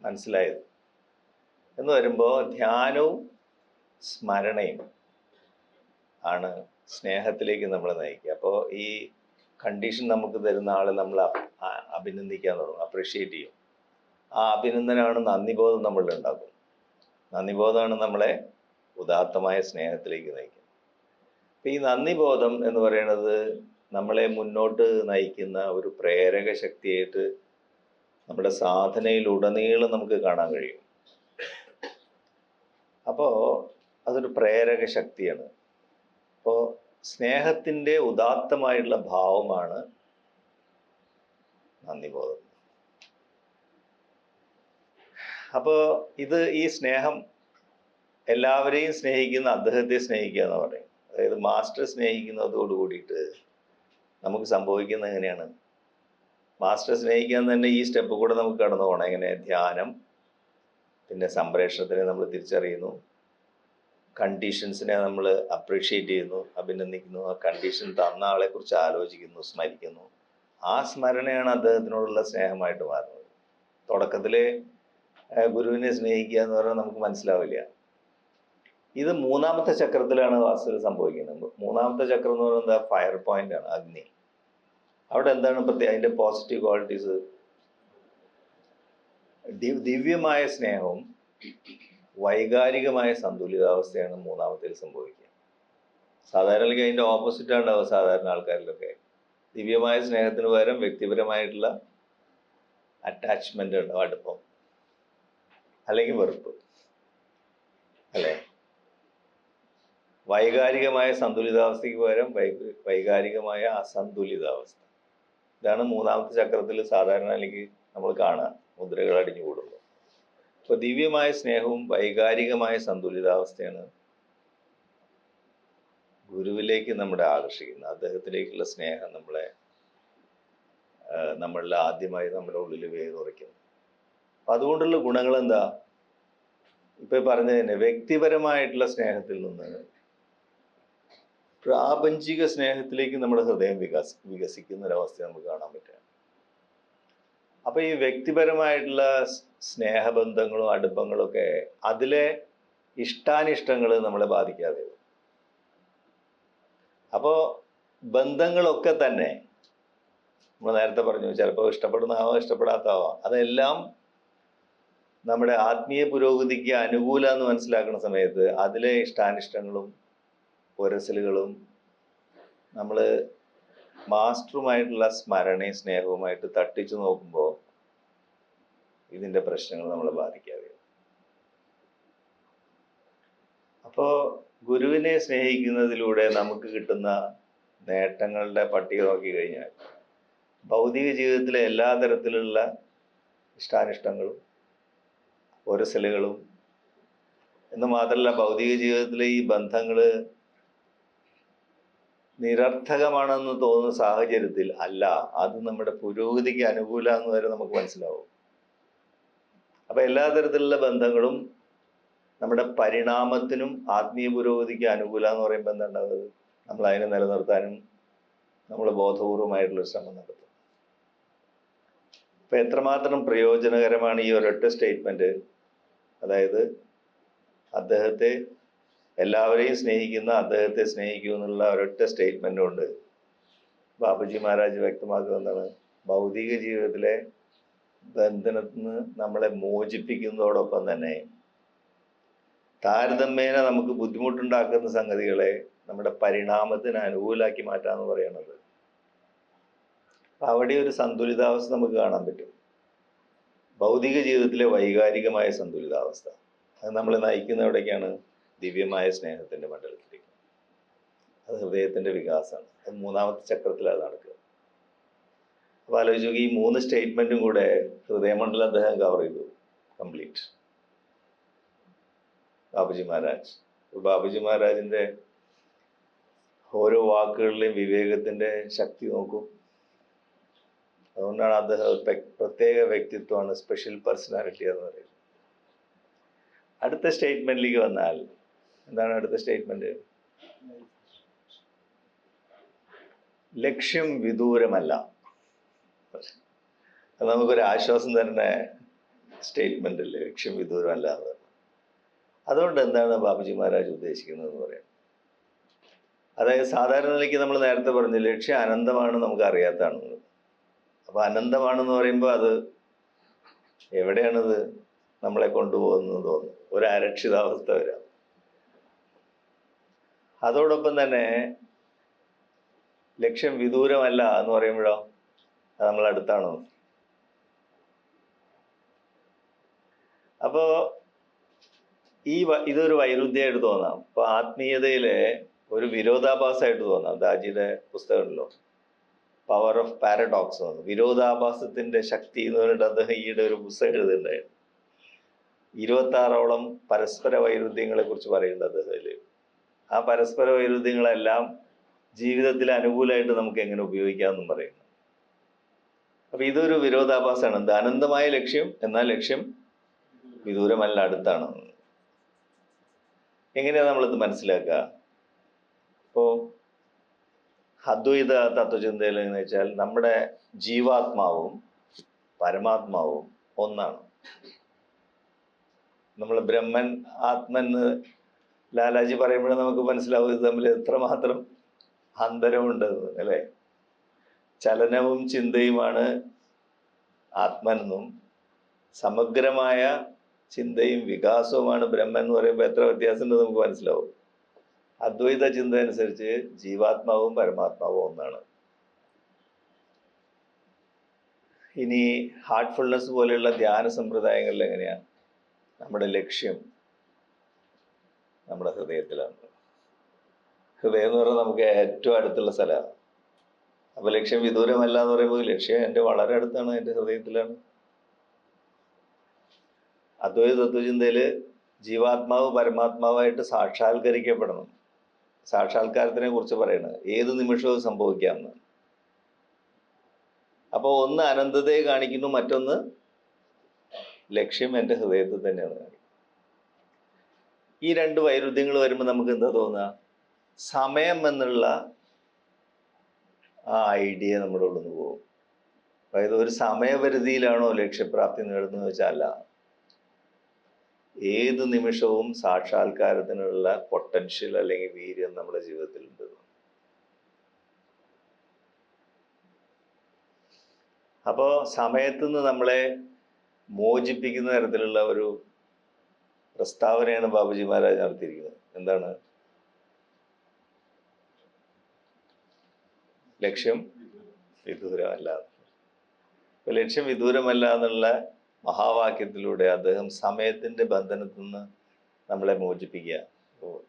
Speaker 1: മനസ്സിലായത്. എന്ന് വരുമ്പോൾ ധ്യാനവും സ്മരണയും ആണ് സ്നേഹത്തിലേക്ക് നമ്മളെ നയിക്കുക. അപ്പോൾ ഈ കണ്ടീഷൻ നമുക്ക് തരുന്ന ആളെ നമ്മൾ അഭിനന്ദിക്കാൻ തുടങ്ങും, അപ്രീഷിയേറ്റ് ചെയ്യും. ആ അഭിനന്ദനമാണ് നന്ദിബോധം നമ്മളിൽ ഉണ്ടാക്കും. നന്ദിബോധമാണ് നമ്മളെ ഉദാത്തമായ സ്നേഹത്തിലേക്ക് നയിക്കുന്നത്. അപ്പം ഈ നന്ദിബോധം എന്ന് പറയുന്നത് നമ്മളെ മുന്നോട്ട് നയിക്കുന്ന ഒരു പ്രേരക ശക്തിയായിട്ട് നമ്മുടെ സാധനയിലുടനീളം നമുക്ക് കാണാൻ കഴിയും. അപ്പോൾ അതൊരു പ്രേരക ശക്തിയാണ്. അപ്പോൾ സ്നേഹത്തിൻ്റെ ഉദാത്തമായിട്ടുള്ള ഭാവമാണ് നന്ദിബോധം. അപ്പോൾ ഈ സ്നേഹം എല്ലാവരെയും സ്നേഹിക്കുന്ന അദ്ദേഹത്തെ സ്നേഹിക്കുക എന്ന് പറയും. അതായത് മാസ്റ്റർ സ്നേഹിക്കുന്നതോട് കൂടിയിട്ട് നമുക്ക് സംഭവിക്കുന്നത് എങ്ങനെയാണ്? മാസ്റ്റർ സ്നേഹിക്കാൻ തന്നെ ഈ സ്റ്റെപ്പ് കൂടെ നമുക്ക് കടന്നു പോകണം. എങ്ങനെ? ധ്യാനം, പിന്നെ സംപ്രേഷണത്തിനെ നമ്മൾ തിരിച്ചറിയുന്നു, കണ്ടീഷൻസിനെ നമ്മൾ അപ്രീഷിയേറ്റ് ചെയ്യുന്നു, അഭിനന്ദിക്കുന്നു, ആ കണ്ടീഷൻ തന്ന ആളെക്കുറിച്ച് ആലോചിക്കുന്നു, സ്മരിക്കുന്നു. ആ സ്മരണയാണ് അദ്ദേഹത്തിനോടുള്ള സ്നേഹമായിട്ട് മാറുന്നത്. തുടക്കത്തിൽ ഗുരുവിനെ സ്നേഹിക്കുക എന്ന് പറഞ്ഞാൽ നമുക്ക് മനസ്സിലാവില്ല. ഇത് മൂന്നാമത്തെ ചക്രത്തിലാണ് വാസ്തവത്തിൽ സംഭവിക്കുന്നത്. മൂന്നാമത്തെ ചക്രം എന്ന് പറയുന്നത് ഫയർ പോയിന്റ് ആണ്, അഗ്നി. അവിടെ എന്താണ് അതിൻ്റെ പോസിറ്റീവ് ക്വാളിറ്റീസ്? ദിവ്യമായ സ്നേഹവും വൈകാരികമായ സന്തുലിതാവസ്ഥയാണ് മൂന്നാമത്തേൽ സംഭവിക്കുക. സാധാരണ അതിൻ്റെ ഓപ്പോസിറ്റാണ് ഉണ്ടാവുക സാധാരണ ആൾക്കാരിലൊക്കെ. ദിവ്യമായ സ്നേഹത്തിന് പകരം വ്യക്തിപരമായിട്ടുള്ള അറ്റാച്ച്മെൻ്റ് ഉണ്ടാവും, അടുപ്പം അല്ലെങ്കിൽ വെറുപ്പ്, അല്ലേ? വൈകാരികമായ സന്തുലിതാവസ്ഥയ്ക്ക് പകരം വൈകാരികമായ അസന്തുലിതാവസ്ഥ. ഇതാണ് മൂന്നാമത്തെ ചക്രത്തിൽ സാധാരണ അല്ലെങ്കിൽ നമ്മൾ കാണുക, മുദ്രകൾ അടിഞ്ഞു കൂടുമ്പോൾ. അപ്പോൾ ദിവ്യമായ സ്നേഹവും വൈകാരികമായ സന്തുലിതാവസ്ഥയാണ് ഗുരുവിലേക്ക് നമ്മളെ ആകർഷിക്കുന്നത്. അദ്ദേഹത്തിലേക്കുള്ള സ്നേഹം നമ്മളിൽ ആദ്യമായി നമ്മുടെ ഉള്ളിൽ വേരുറയ്ക്കുന്നു. അപ്പം അതുകൊണ്ടുള്ള ഗുണങ്ങൾ എന്താ? ഇപ്പം പറഞ്ഞത് തന്നെ, വ്യക്തിപരമായിട്ടുള്ള സ്നേഹത്തിൽ നിന്ന് പ്രാപഞ്ചിക സ്നേഹത്തിലേക്ക് നമ്മുടെ ഹൃദയം വികസിക്കുന്ന ഒരവസ്ഥ നമുക്ക് കാണാൻ പറ്റുക. അപ്പം ഈ വ്യക്തിപരമായിട്ടുള്ള സ്നേഹബന്ധങ്ങളും അടുപ്പങ്ങളൊക്കെ അതിലെ ഇഷ്ടാനിഷ്ടങ്ങൾ നമ്മളെ ബാധിക്കാതെ. അപ്പോൾ ബന്ധങ്ങളൊക്കെ തന്നെ നമ്മൾ നേരത്തെ പറഞ്ഞു, ചിലപ്പോൾ ഇഷ്ടപ്പെടുന്നതാവാം, ഇഷ്ടപ്പെടാത്തതാവാം. അതെല്ലാം നമ്മുടെ ആത്മീയ പുരോഗതിക്ക് അനുകൂലം എന്ന് മനസ്സിലാക്കുന്ന സമയത്ത് അതിലെ ഇഷ്ടാനിഷ്ടങ്ങളും ഉരസലുകളും നമ്മൾ മാസ്റ്ററുമായിട്ടുള്ള സ്മരണയും സ്നേഹവുമായിട്ട് തട്ടിച്ചു നോക്കുമ്പോൾ ഇതിൻ്റെ പ്രശ്നങ്ങൾ നമ്മളെ ബാധിക്കാതെ. അപ്പോൾ ഗുരുവിനെ സ്നേഹിക്കുന്നതിലൂടെ നമുക്ക് കിട്ടുന്ന നേട്ടങ്ങളുടെ പട്ടിക നോക്കി കഴിഞ്ഞാൽ ഭൗതിക ജീവിതത്തിലെ എല്ലാ തരത്തിലുള്ള ഇഷ്ടാനിഷ്ടങ്ങളും ഉരസലുകളും എന്ന് മാത്രമല്ല, ഭൗതിക ജീവിതത്തിലെ ഈ ബന്ധങ്ങൾ നിരർത്ഥകമാണെന്ന് തോന്നുന്ന സാഹചര്യത്തിൽ അല്ല, അത് നമ്മുടെ പുരോഗതിക്ക് അനുകൂലമെന്ന് വരെ നമുക്ക് മനസ്സിലാവും. അപ്പം എല്ലാ തരത്തിലുള്ള ബന്ധങ്ങളും നമ്മുടെ പരിണാമത്തിനും ആത്മീയ പുരോഗതിക്ക് അനുകൂലമെന്ന് പറയുമ്പോൾ എന്താ ഉണ്ടാവുന്നത്? നമ്മൾ അതിനെ നിലനിർത്താനും നമ്മൾ ബോധപൂർവമായിട്ടുള്ള ശ്രമം നടത്തും. അപ്പം എത്രമാത്രം പ്രയോജനകരമാണ് ഈ ഒരൊറ്റ സ്റ്റേറ്റ്മെൻറ്റ്. അതായത് അദ്ദേഹത്തെ, എല്ലാവരെയും സ്നേഹിക്കുന്ന അദ്ദേഹത്തെ സ്നേഹിക്കൂ എന്നുള്ള ഒരൊറ്റ സ്റ്റേറ്റ്മെൻ്റ് കൊണ്ട് ബാബുജി മഹാരാജ് വ്യക്തമാക്കുന്നത് എന്താണ്? ഭൗതിക ജീവിതത്തിലെ ബന്ധനത്തിൽ നിന്ന് നമ്മളെ മോചിപ്പിക്കുന്നതോടൊപ്പം തന്നെ താരതമ്യേന നമുക്ക് ബുദ്ധിമുട്ടുണ്ടാക്കുന്ന സംഗതികളെ നമ്മുടെ പരിണാമത്തിന് അനുകൂലമാക്കി മാറ്റാന്ന് പറയണത്. അവിടെ ഒരു സന്തുലിതാവസ്ഥ നമുക്ക് കാണാൻ പറ്റും. ഭൗതിക ജീവിതത്തിലെ വൈകാരികമായ സന്തുലിതാവസ്ഥ അത് നമ്മളെ നയിക്കുന്ന എവിടേക്കാണ്? ദിവ്യമായ സ്നേഹത്തിൻ്റെ മണ്ഡലത്തിലേക്ക്. അത് ഹൃദയത്തിൻ്റെ വികാസമാണ്. അത് മൂന്നാമത്തെ ചക്രത്തിലാണ് നടക്കുക. അപ്പോൾ ആലോചിച്ച് നോക്കി, ഈ മൂന്ന് സ്റ്റേറ്റ്മെൻറ്റും കൂടെ ഹൃദയമണ്ഡലം അദ്ദേഹം കവർ ചെയ്തു കംപ്ലീറ്റ്, ബാബുജി മഹാരാജ്. ബാബുജി മഹാരാജിൻ്റെ ഓരോ വാക്കുകളിലെയും വിവേകത്തിൻ്റെ ശക്തി നോക്കും. അതുകൊണ്ടാണ് അദ്ദേഹം പ്രത്യേക വ്യക്തിത്വമാണ്, സ്പെഷ്യൽ പേഴ്സണാലിറ്റി എന്ന് പറയുന്നത്. അടുത്ത സ്റ്റേറ്റ്മെൻറ്റിലേക്ക് വന്നാൽ എന്താണ് അടുത്ത സ്റ്റേറ്റ്മെൻറ്റ്? ലക്ഷ്യം വിദൂരമല്ല. അത് നമുക്കൊരു ആശ്വാസം തരുന്ന സ്റ്റേറ്റ്മെൻ്റ് അല്ലേ, ലക്ഷ്യം വിദൂരമല്ല എന്ന് പറഞ്ഞു. അതുകൊണ്ട് എന്താണ് ബാബുജി മഹാരാജ് ഉദ്ദേശിക്കുന്നതെന്ന് പറയാം. അതായത് സാധാരണ നിലയ്ക്ക് നമ്മൾ നേരത്തെ പറഞ്ഞു ലക്ഷ്യം അനന്തമാണ്, നമുക്ക് അറിയാത്തതാണ്. അപ്പോൾ അനന്തമാണെന്ന് പറയുമ്പോൾ അത് എവിടെയാണത് നമ്മളെ കൊണ്ടുപോകുന്നത് തോന്നുന്നു, ഒരു അരക്ഷിതാവസ്ഥ വരാം. അതോടൊപ്പം തന്നെ ലക്ഷ്യം വിദൂരമല്ല എന്ന് പറയുമ്പോഴോ അത് നമ്മളടുത്താണോ? അപ്പോൾ ഇതൊരു വൈരുദ്ധ്യമായിട്ട് തോന്നാം. അപ്പോൾ ആത്മീയതയിലെ ഒരു വിരോധാഭാസമായിട്ട് തോന്നാം. ദാജിയുടെ പുസ്തകമല്ലോ പവർ ഓഫ് പാരഡോക്സ് എന്ന്, വിരോധാഭാസത്തിൻ്റെ ശക്തി എന്ന് പറഞ്ഞിട്ട് അദ്ദേഹം ഈയിടെ ഒരു പുസ്തകം എഴുതുന്നുണ്ടായിരുന്നു. 26ഓളം പരസ്പര വൈരുദ്ധ്യങ്ങളെ കുറിച്ച് പറയുന്നുണ്ട് അദ്ദേഹത്തിൽ. ആ പരസ്പര വൈരുദ്ധ്യങ്ങളെല്ലാം ജീവിതത്തിൽ അനുകൂലമായിട്ട് നമുക്ക് എങ്ങനെ ഉപയോഗിക്കാമെന്നും പറയുന്നു. അപ്പം ഇതൊരു വിരോധാഭാസമാണ്. എന്ത്? അനന്തമായ ലക്ഷ്യം, എന്നാൽ ലക്ഷ്യം വിദൂരമല്ല, അടുത്താണ്. എങ്ങനെയാണ് നമ്മളിത് മനസ്സിലാക്കുക? ഇപ്പോൾ അദ്വൈത തത്വചിന്തയിൽ എന്ന് വെച്ചാൽ നമ്മുടെ ജീവാത്മാവും പരമാത്മാവും ഒന്നാണ്. നമ്മൾ ബ്രഹ്മൻ ആത്മൻ എന്ന് ലാലാജി പറയുമ്പോഴേ നമുക്ക് മനസ്സിലാവും ഇത് തമ്മിൽ എത്രമാത്രം അന്തരമുണ്ടെന്ന്, അല്ലേ? ചലനവും ചിന്തയുമാണ് ആത്മനെന്നും സമഗ്രമായ ചിന്തയും വികാസവുമാണ് ബ്രഹ്മൻ എന്ന് പറയുമ്പോൾ എത്ര വ്യത്യാസമുണ്ടെന്ന് നമുക്ക് മനസ്സിലാവും. അദ്വൈത ചിന്ത അനുസരിച്ച് ജീവാത്മാവും പരമാത്മാവും ഒന്നാണ്. ഇനി ഹാർട്ട്ഫുൾനെസ് പോലെയുള്ള ധ്യാന സമ്പ്രദായങ്ങളിൽ എങ്ങനെയാണ്? നമ്മുടെ ലക്ഷ്യം നമ്മുടെ ഹൃദയത്തിലാണ്. ഹൃദയം എന്ന് പറഞ്ഞാൽ നമുക്ക് ഏറ്റവും അടുത്തുള്ള സ്ഥലമാണ്. അപ്പോൾ ലക്ഷ്യം വിദൂരമല്ല എന്ന് പറയുമ്പോൾ ലക്ഷ്യം എൻ്റെ വളരെ അടുത്താണ്, എൻ്റെ ഹൃദയത്തിലാണ്. അദ്വൈത തത്വചിന്തയിൽ ജീവാത്മാവ് പരമാത്മാവായിട്ട് സാക്ഷാത്കരിക്കപ്പെടണം. സാക്ഷാത്കാരത്തിനെ കുറിച്ച് പറയുന്നത് ഏത് നിമിഷവും സംഭവിക്കാമെന്ന്. അപ്പോൾ ഒന്ന് അനന്തതയെ കാണിക്കുന്നു, മറ്റൊന്ന് ലക്ഷ്യം എൻ്റെ ഹൃദയത്തിൽ തന്നെയാണ് കാണിക്കുന്നത്. ഈ രണ്ട് വൈരുദ്ധ്യങ്ങൾ വരുമ്പോൾ നമുക്ക് എന്താ തോന്നുക? സമയം എന്നുള്ള ആ ഐഡിയ നമ്മുടെ ഉള്ളിൽ നിന്ന് പോകും. അതായത് ഒരു സമയപരിധിയിലാണോ ലക്ഷ്യപ്രാപ്തി നേടുന്നത് വെച്ചാൽ അല്ല, ഏത് നിമിഷവും സാക്ഷാത്കാരത്തിനുള്ള പൊട്ടൻഷ്യൽ അല്ലെങ്കിൽ വീര്യം നമ്മുടെ ജീവിതത്തിലുണ്ട്. അപ്പോൾ സമയത്തു നിന്ന് നമ്മളെ മോചിപ്പിക്കുന്ന തരത്തിലുള്ള ഒരു പ്രസ്താവനയാണ് ബാബുജി മഹാരാജ് നടത്തിയിരിക്കുന്നത്. എന്താണ്? ലക്ഷ്യം വിദൂരമല്ല. ഇപ്പൊ ലക്ഷ്യം വിദൂരമല്ല എന്നുള്ള മഹാവാക്യത്തിലൂടെ അദ്ദേഹം സമയത്തിന്റെ ബന്ധനത്തിൽ നിന്ന് നമ്മളെ മോചിപ്പിക്കുക.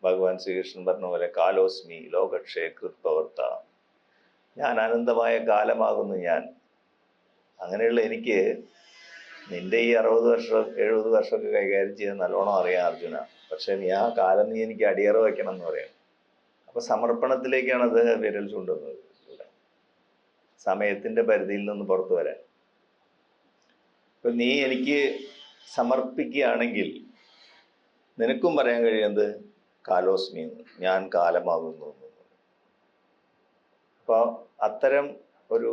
Speaker 1: ഭഗവാൻ ശ്രീകൃഷ്ണൻ പറഞ്ഞ പോലെ കാലോസ്മി ലോകക്ഷേ കൃത്പവർത്ത, ഞാൻ അനന്തമായ കാലമാകുന്നു ഞാൻ. അങ്ങനെയുള്ള എനിക്ക് നിന്റെ ഈ 60 വർഷം 70 വർഷമൊക്കെ കൈകാര്യം ചെയ്യാൻ നല്ലോണം അറിയാം അർജുന. പക്ഷെ നീ ആ കാലം നീ എനിക്ക് അടിയറ വയ്ക്കണം എന്ന് പറയാം. അപ്പൊ സമർപ്പണത്തിലേക്കാണ് അത് വിരൽ ചൂണ്ടുന്നത്. സമയത്തിന്റെ പരിധിയിൽ നിന്ന് പുറത്തു വരാൻ. ഇപ്പൊ നീ എനിക്ക് സമർപ്പിക്കുകയാണെങ്കിൽ നിനക്കും പറയാൻ കഴിയുന്നത് കാലോസ്മി എന്ന്, ഞാൻ കാലമാകുന്നു. അപ്പോൾ അത്തരം ഒരു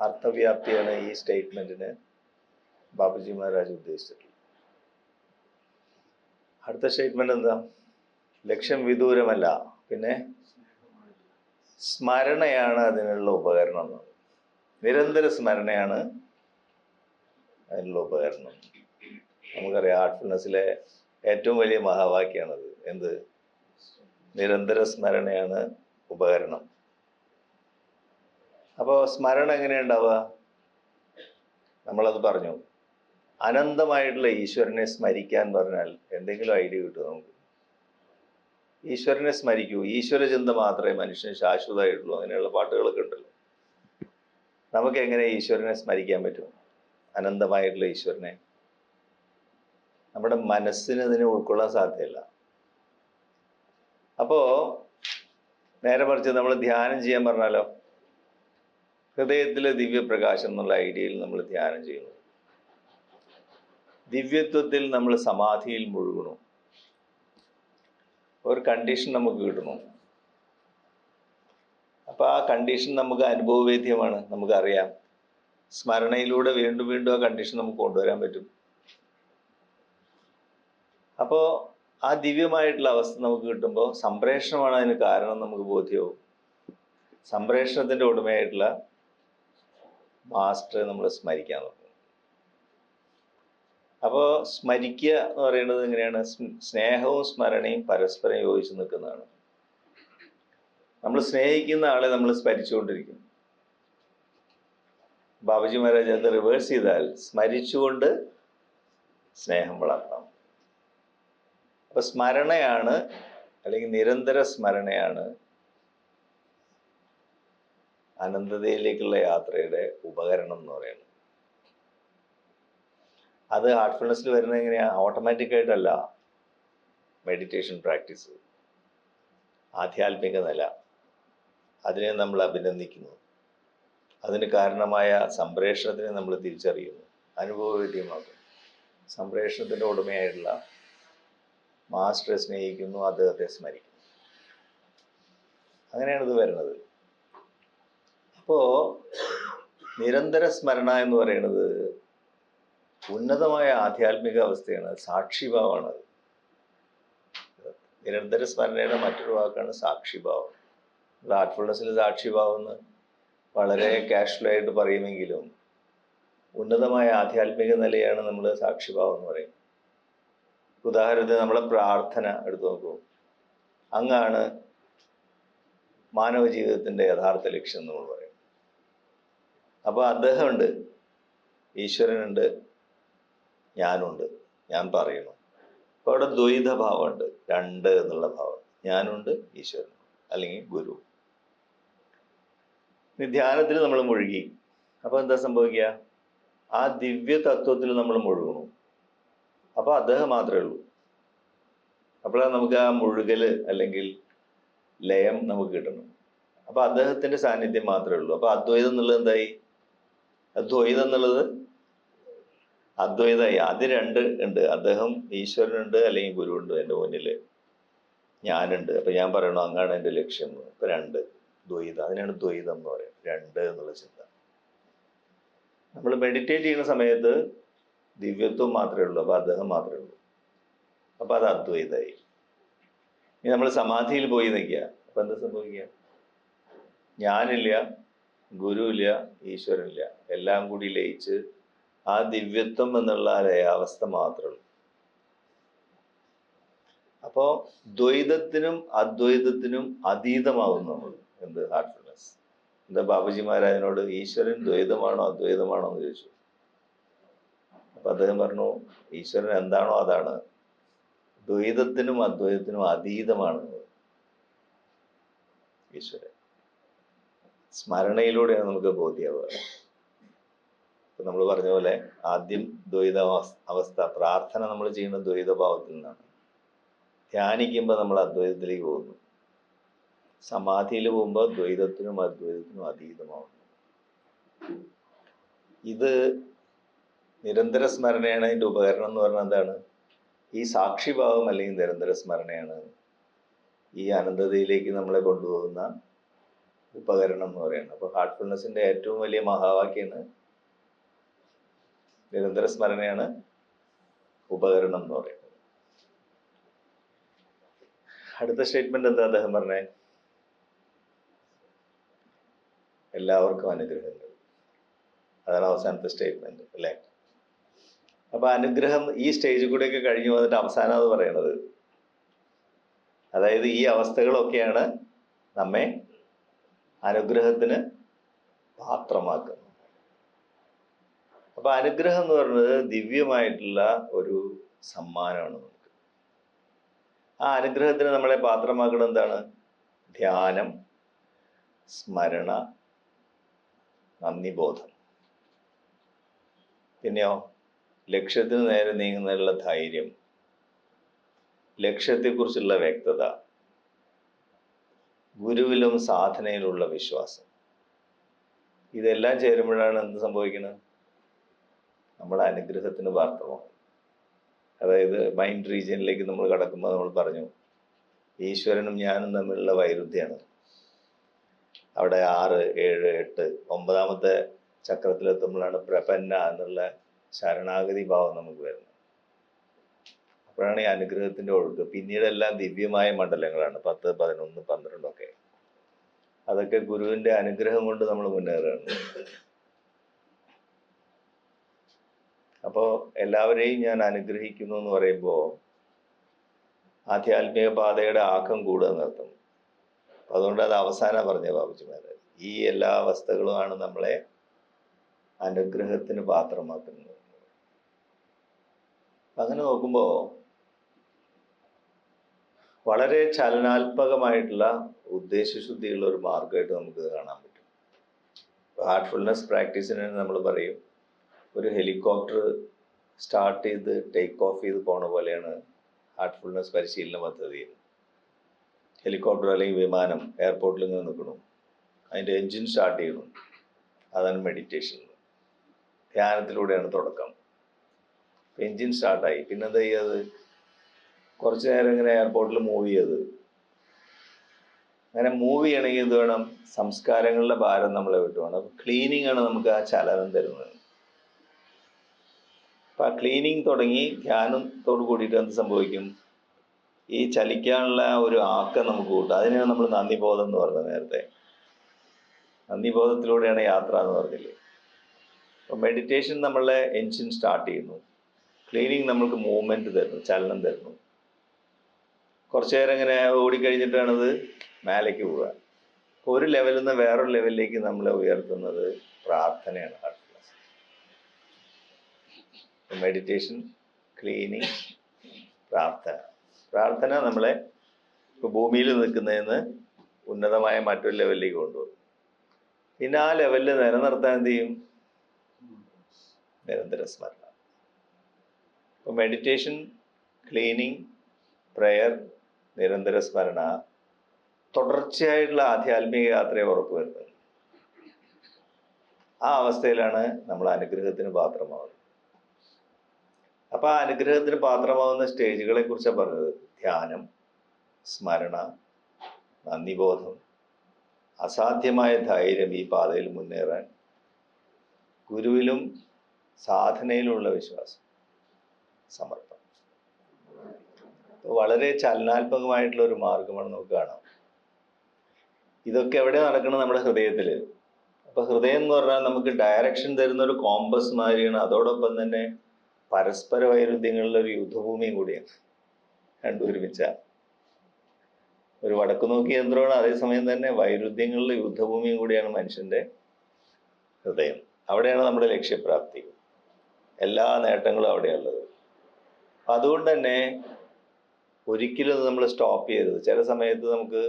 Speaker 1: അർത്ഥവ്യാപ്തിയാണ് ഈ സ്റ്റേറ്റ്മെന്റിന് ബാബുജി മഹാരാജ് ഉദ്ദേശിച്ചിട്ടുള്ളത്. അടുത്ത സ്റ്റേറ്റ്മെന്റ് എന്താ? ലക്ഷ്യം വിദൂരമല്ല, പിന്നെ സ്മരണയാണ് അതിനുള്ള ഉപകരണം. നിരന്തര സ്മരണയാണ് അതിനുള്ള ഉപകരണം. നമുക്കറിയാം ഹാർട്ട്ഫുൾനെസ്സിലെ ഏറ്റവും വലിയ മഹാവാക്യാണത്. എന്ത്? നിരന്തര സ്മരണയാണ് ഉപകരണം. അപ്പോൾ സ്മരണ എങ്ങനെയുണ്ടാവുക? നമ്മളത് പറഞ്ഞു. അനന്തമായിട്ടുള്ള ഈശ്വരനെ സ്മരിക്കാൻ പറഞ്ഞാൽ എന്തെങ്കിലും ഐഡിയ കിട്ടും നമുക്ക്. ഈശ്വരനെ സ്മരിക്കൂ, ഈശ്വര ചിന്ത മാത്രമേ മനുഷ്യന് ശാശ്വതമായിട്ടുള്ളൂ, അങ്ങനെയുള്ള പാട്ടുകളൊക്കെ ഉണ്ടല്ലോ. നമുക്ക് എങ്ങനെ ഈശ്വരനെ സ്മരിക്കാൻ പറ്റും? അനന്തമായിട്ടുള്ള ഈശ്വരനെ നമ്മുടെ മനസ്സിന് ഇതിനെ ഉൾക്കൊള്ളാൻ സാധ്യമല്ല. അപ്പോ നേരെ മറിച്ച് നമ്മൾ ധ്യാനം ചെയ്യാൻ പറഞ്ഞാലോ, ഹൃദയത്തിലെ ദിവ്യപ്രകാശം എന്നുള്ള ഐഡിയയിൽ നമ്മൾ ധ്യാനം ചെയ്യുന്നു. ദിവ്യത്വത്തിൽ നമ്മൾ സമാധിയിൽ മുഴുകണം. ഒരു കണ്ടീഷൻ നമുക്ക് കിട്ടണം. അപ്പൊ ആ കണ്ടീഷൻ നമുക്ക് അനുഭവവേദ്യമാണ്, നമുക്കറിയാം. സ്മരണയിലൂടെ വീണ്ടും വീണ്ടും ആ കണ്ടീഷൻ നമുക്ക് കൊണ്ടുവരാൻ പറ്റും. അപ്പോൾ ആ ദിവ്യമായിട്ടുള്ള അവസ്ഥ നമുക്ക് കിട്ടുമ്പോൾ സംപ്രേഷണമാണ് അതിന് കാരണം നമുക്ക് ബോധ്യവും. സംപ്രേഷണത്തിന്റെ ഉടമയായിട്ടുള്ള മാസ്റ്ററെ നമ്മൾ സ്മരിക്കാൻ നോക്കും. അപ്പോൾ സ്മരിക്കുക എന്ന് പറയുന്നത് എങ്ങനെയാണ്? സ്നേഹവും സ്മരണയും പരസ്പരം യോജിച്ച് നിൽക്കുന്നതാണ്. നമ്മൾ സ്നേഹിക്കുന്ന ആളെ നമ്മൾ സ്മരിച്ചുകൊണ്ടിരിക്കും. ബാബുജി മഹാരാജ് അത് റിവേഴ്സ് ചെയ്താൽ സ്മരിച്ചുകൊണ്ട് സ്നേഹം വളർത്താം. അപ്പൊ സ്മരണയാണ്, അല്ലെങ്കിൽ നിരന്തര സ്മരണയാണ് അനന്തതയിലേക്കുള്ള യാത്രയുടെ ഉപകരണം എന്ന് പറയുന്നത്. അത് ഹാർട്ട്ഫുൾനെസ്സിൽ വരുന്നത് എങ്ങനെയാ? ഓട്ടോമാറ്റിക്കായിട്ടല്ല. മെഡിറ്റേഷൻ പ്രാക്ടീസ്, ആധ്യാത്മിക നില, അതിനെ നമ്മൾ അഭിനന്ദിക്കുന്നു. അതിന് കാരണമായ സംപ്രേഷണത്തിനെ നമ്മൾ തിരിച്ചറിയുന്നു, അനുഭവവേദ്യമാക്കും. സംപ്രേഷണത്തിൻ്റെ ഉടമയായിട്ടുള്ള മാസ്റ്ററെ സ്നേഹിക്കുന്നു, അദ്ദേഹത്തെ സ്മരിക്കുന്നു. അങ്ങനെയാണ് ഇത് വരുന്നത്. അപ്പോൾ നിരന്തര സ്മരണ എന്ന് പറയുന്നത് ഉന്നതമായ ആധ്യാത്മിക അവസ്ഥയാണ്, സാക്ഷിഭാവമാണ്. നിരന്തര സ്മരണയുടെ മറ്റൊരു വാക്കാണ് സാക്ഷിഭാവം. ഹാർട്ട്ഫുൾനെസ്സിൽ സാക്ഷിഭാവം എന്ന് വളരെ കാഷ്വലായിട്ട് പറയുമെങ്കിലും ഉന്നതമായ ആധ്യാത്മിക നിലയാണ് നമ്മൾ സാക്ഷിഭാവം എന്ന് പറയുന്നത്. ഉദാഹരണത്തിന് നമ്മളെ പ്രാർത്ഥന എടുത്തു നോക്കൂ. അങ്ങാണ് മാനവ ജീവിതത്തിൻ്റെ യഥാർത്ഥ ലക്ഷ്യം എന്ന് നമ്മൾ പറയും. അപ്പോൾ അദ്ദേഹമുണ്ട്, ഈശ്വരനുണ്ട്, ഞാനുണ്ട്, ഞാൻ പറയുന്നു. അപ്പോൾ അവിടെ ദ്വൈതഭാവമുണ്ട്, രണ്ട് എന്നുള്ള ഭാവം. ഞാനുണ്ട്, ഈശ്വരനുണ്ട്, അല്ലെങ്കിൽ ഗുരു. ഇനി ധ്യാനത്തിൽ നമ്മൾ മുഴുകി. അപ്പോൾ എന്താ സംഭവിക്കുക? ആ ദിവ്യ തത്വത്തിൽ നമ്മൾ മുഴുകണം. അപ്പോൾ അദ്ദേഹം മാത്രമേ ഉള്ളൂ. അപ്പോഴാണ് നമുക്ക് ആ മുഴുകൽ അല്ലെങ്കിൽ ലയം നമുക്ക് കിട്ടണം. അപ്പോൾ അദ്ദേഹത്തിൻ്റെ സാന്നിധ്യം മാത്രമേ ഉള്ളൂ. അപ്പോൾ അദ്വൈതം എന്നുള്ളത് എന്തായി? അദ്വൈതം എന്നുള്ളത് അദ്വൈതമായി. ആദ്യം രണ്ട് ഉണ്ട്, അദ്ദേഹം ഈശ്വരനുണ്ട് അല്ലെങ്കിൽ ഗുരുവുണ്ട്, എൻ്റെ മുന്നിൽ ഞാനുണ്ട്. അപ്പം ഞാൻ പറയണു അങ്ങാണ് എൻ്റെ ലക്ഷ്യം. ഇപ്പം രണ്ട്, ദ്വൈതം. അതിനാണ് ദ്വൈതം എന്ന് പറയുന്നത്, രണ്ട് എന്നുള്ള ചിന്ത. നമ്മൾ മെഡിറ്റേറ്റ് ചെയ്യുന്ന സമയത്ത് ദിവ്യത്വം മാത്രമേ ഉള്ളൂ, അപ്പോൾ അദ്ദേഹം മാത്രമേ ഉള്ളൂ. അപ്പോൾ അത് അദ്വൈതമായി. ഇനി നമ്മൾ സമാധിയിൽ പോയി നിൽക്കുക. അപ്പം എന്താ സംഭവിക്കുക? ഞാനില്ല, ഗുരുവില്ല, ഈശ്വരനില്ല, എല്ലാം കൂടി ലയിച്ച് ആ ദിവ്യത്വം എന്നുള്ള ലയാവസ്ഥ മാത്രമേ ഉള്ളൂ. അപ്പോൾ ദ്വൈതത്തിനും അദ്വൈതത്തിനും അതീതമാവുന്നു നമ്മൾ. എന്ത്? ഹാർട്ട്ഫുൾനെസ്. എന്താ ബാബുജി മഹാരാജിനോട് ഈശ്വരൻ ദ്വൈതമാണോ അദ്വൈതമാണോ എന്ന് ചോദിച്ചു. അപ്പം അദ്ദേഹം പറഞ്ഞു, ഈശ്വരൻ എന്താണോ അതാണ്, ദ്വൈതത്തിനും അദ്വൈതത്തിനും അതീതമാണ് ഈശ്വരൻ. സ്മരണയിലൂടെയാണ് നമുക്ക് ബോധ്യമാവുക. ഇപ്പം നമ്മൾ പറഞ്ഞ പോലെ ആദ്യം ദ്വൈത അവസ്ഥ, പ്രാർത്ഥന നമ്മൾ ചെയ്യുന്ന ദ്വൈതഭാവത്തിൽ നിന്നാണ്. ധ്യാനിക്കുമ്പോൾ നമ്മൾ അദ്വൈതത്തിലേക്ക് പോകുന്നു. സമാധിയിൽ പോകുമ്പോൾ ദ്വൈതത്തിനും അദ്വൈതത്തിനും അതീതമാവുന്നു. ഇത് നിരന്തര സ്മരണയാണ്. അതിൻ്റെ ഉപകരണം എന്ന് പറഞ്ഞാൽ എന്താണ്? ഈ സാക്ഷിഭാവം അല്ലെങ്കിൽ നിരന്തര സ്മരണയാണ് ഈ അനന്തതയിലേക്ക് നമ്മളെ കൊണ്ടുപോകുന്ന ഉപകരണം എന്ന് പറയുന്നത്. അപ്പോൾ ഹാർട്ട്ഫുൾനെസ്സിൻ്റെ ഏറ്റവും വലിയ മഹാവാക്യമാണ് നിരന്തര സ്മരണയാണ് ഉപകരണം എന്ന് പറയുന്നത്. അടുത്ത സ്റ്റേറ്റ്മെന്റ് എന്താ അദ്ദേഹം പറഞ്ഞേ? എല്ലാവർക്കും അനുഗ്രഹങ്ങൾ. അതാണ് അവസാനത്തെ സ്റ്റേറ്റ്മെന്റ്, അല്ലേ? അപ്പൊ അനുഗ്രഹം ഈ സ്റ്റേജിൽ കൂടെയൊക്കെ കഴിഞ്ഞു വന്നിട്ട് അവസാനം അത് പറയണത്, അതായത് ഈ അവസ്ഥകളൊക്കെയാണ് നമ്മെ അനുഗ്രഹത്തിന് പാത്രമാക്കുന്നത്. അപ്പൊ അനുഗ്രഹം എന്ന് പറയുന്നത് ദിവ്യമായിട്ടുള്ള ഒരു സമ്മാനമാണ് നമുക്ക്. ആ അനുഗ്രഹത്തിന് നമ്മളെ പാത്രമാക്കുന്നത് എന്താണ്? ധ്യാനം, സ്മരണ, നന്ദിബോധം. പിന്നെയോ ലക്ഷ്യത്തിന് നേരെ നീങ്ങുന്നതിനുള്ള ധൈര്യം, ലക്ഷ്യത്തെക്കുറിച്ചുള്ള വ്യക്തത, ഗുരുവിലും സാധനയിലുള്ള വിശ്വാസം. ഇതെല്ലാം ചേരുമ്പോഴാണ് എന്ത് സംഭവിക്കുന്നത്? നമ്മുടെ അനുഗ്രഹത്തിന് പാത്രമാകും. അതായത് മൈൻഡ് റീജിയനിലേക്ക് നമ്മൾ കടക്കുമ്പോൾ നമ്മൾ പറഞ്ഞു, ഈശ്വരനും ഞാനും തമ്മിലുള്ള വൈരുദ്ധ്യമാണ്. അവിടെ 6, 7, 8, 9ാമത്തെ ചക്രത്തിലെത്തുമ്പോഴാണ് പ്രപന്ന എന്നുള്ള ശരണാഗതി ഭാവം നമുക്ക് വരുന്നത്. അപ്പോഴാണ് ഈ അനുഗ്രഹത്തിൻ്റെ ഒഴുക്ക്. പിന്നീടെല്ലാം ദിവ്യമായ മണ്ഡലങ്ങളാണ്, 10, 11, 12 ഒക്കെ. അതൊക്കെ ഗുരുവിൻ്റെ അനുഗ്രഹം കൊണ്ട് നമ്മൾ മുന്നേറുകയാണ്. അപ്പോൾ എല്ലാവരെയും ഞാൻ അനുഗ്രഹിക്കുന്നു എന്ന് പറയുമ്പോൾ ആധ്യാത്മിക പാതയുടെ ആക്കം കൂടുക എന്നർത്ഥം. അതുകൊണ്ട് അത് അവസാനം പറഞ്ഞ ബാബുജിമാര്, ഈ എല്ലാ അവസ്ഥകളുമാണ് നമ്മളെ അനുഗ്രഹത്തിന് പാത്രമാക്കുന്നത്. അങ്ങനെ നോക്കുമ്പോൾ വളരെ ചലനാത്മകമായിട്ടുള്ള ഉദ്ദേശശുദ്ധിയുള്ള ഒരു മാർഗമായിട്ട് നമുക്ക് കാണാൻ പറ്റും. ഹാർട്ട്ഫുൾനെസ് പ്രാക്ടീസിന് നമ്മൾ പറയും, ഒരു ഹെലികോപ്റ്റർ സ്റ്റാർട്ട് ചെയ്ത് ടേക്ക് ഓഫ് ചെയ്ത് പോണ പോലെയാണ് ഹാർട്ട്ഫുൾനെസ് പരിശീലന പദ്ധതി. ഹെലികോപ്റ്റർ അല്ലെങ്കിൽ വിമാനം എയർപോർട്ടിൽ നിന്ന് നിൽക്കണം, അതിൻ്റെ എൻജിൻ സ്റ്റാർട്ട് ചെയ്യണം. അതാണ് മെഡിറ്റേഷൻ. ധ്യാനത്തിലൂടെയാണ് തുടക്കം. എൻജിൻ സ്റ്റാർട്ടായി, പിന്നെന്താ ചെയ്യത്? കുറച്ച് നേരം ഇങ്ങനെ എയർപോർട്ടിൽ മൂവ് ചെയ്ത്, അങ്ങനെ മൂവ് ചെയ്യണമെങ്കിൽ എന്ത് വേണം? സംസ്കാരങ്ങളുടെ ഭാരം നമ്മളെ വിട്ടു വേണം. അപ്പം ക്ലീനിങ് ആണ് നമുക്ക് ആ ചലനം തരുന്നത്. അപ്പം ആ ക്ലീനിങ് തുടങ്ങി ധ്യാനത്തോട് കൂടിയിട്ട് എന്ത് സംഭവിക്കും? ഈ ചലിക്കാനുള്ള ഒരു ആക്കം നമുക്ക് കൂട്ടും. അതിനാണ് നമ്മൾ നന്ദിബോധം എന്ന് പറഞ്ഞത് നേരത്തെ. നന്ദിബോധത്തിലൂടെയാണ് യാത്ര എന്ന് പറഞ്ഞില്ലേ. അപ്പം മെഡിറ്റേഷൻ നമ്മളെ എൻജിൻ സ്റ്റാർട്ട് ചെയ്യുന്നു, ക്ലീനിങ് നമ്മൾക്ക് മൂവ്മെൻറ്റ് തരുന്നു, ചലനം തരുന്നു. കുറച്ച് നേരം ഇങ്ങനെ ഓടിക്കഴിഞ്ഞിട്ടാണത് മേലേക്ക് പോവുക. അപ്പോൾ ഒരു ലെവലിൽ നിന്ന് വേറൊരു ലെവലിലേക്ക് നമ്മളെ ഉയർത്തുന്നത് പ്രാർത്ഥനയാണ്. മെഡിറ്റേഷൻ, ക്ലീനിങ്, പ്രാർത്ഥന. പ്രാർത്ഥന നമ്മളെ ഇപ്പോൾ ഭൂമിയിൽ നിൽക്കുന്നതിന് ഉന്നതമായ മറ്റൊരു ലെവലിലേക്ക് കൊണ്ടുപോകും. പിന്നെ ആ ലെവലിൽ നിലനിർത്താൻ എന്ത് ചെയ്യും? നിരന്തര സ്മരണ. ഇപ്പോൾ മെഡിറ്റേഷൻ, ക്ലീനിങ്, പ്രയർ, നിരന്തര സ്മരണ തുടർച്ചയായിട്ടുള്ള ആധ്യാത്മിക യാത്രയെ ഉറപ്പുവരുത്തുന്നത്. ആ അവസ്ഥയിലാണ് നമ്മൾ അനുഗ്രഹത്തിന് പാത്രമാവുന്നത്. അപ്പം ആ അനുഗ്രഹത്തിന് പാത്രമാവുന്ന സ്റ്റേജുകളെ കുറിച്ചാണ് പറഞ്ഞത്. ധ്യാനം, സ്മരണ, നന്ദിബോധം, അസാധ്യമായ ധൈര്യം ഈ പാതയിൽ മുന്നേറാൻ, ഗുരുവിലും സാധനയിലുള്ള വിശ്വാസം, സമർപ്പണം. വളരെ ചലനാത്മകമായിട്ടുള്ള ഒരു മാർഗമാണ് നമുക്ക് കാണാം. ഇതൊക്കെ എവിടെ നടക്കണം? നമ്മുടെ ഹൃദയത്തിൽ. അപ്പോൾ ഹൃദയം എന്ന് പറഞ്ഞാൽ നമുക്ക് ഡയറക്ഷൻ തരുന്ന ഒരു കോമ്പസ് മാതിരിയാണ്. അതോടൊപ്പം തന്നെ പരസ്പര വൈരുദ്ധ്യങ്ങളുടെ ഒരു യുദ്ധഭൂമിയും കൂടിയാണ്. രണ്ടും ഒരുമിച്ച ഒരു വടക്കു നോക്കി യന്ത്രമാണ്, അതേസമയം തന്നെ വൈരുദ്ധ്യങ്ങളുടെ യുദ്ധഭൂമിയും കൂടിയാണ് മനുഷ്യൻ്റെ ഹൃദയം. അവിടെയാണ് നമ്മുടെ ലക്ഷ്യപ്രാപ്തി, എല്ലാ നേട്ടങ്ങളും അവിടെയുള്ളത്. അതുകൊണ്ട് തന്നെ ഒരിക്കലും നമ്മൾ സ്റ്റോപ്പ് ചെയ്യരുത്. ചില സമയത്ത് നമുക്ക്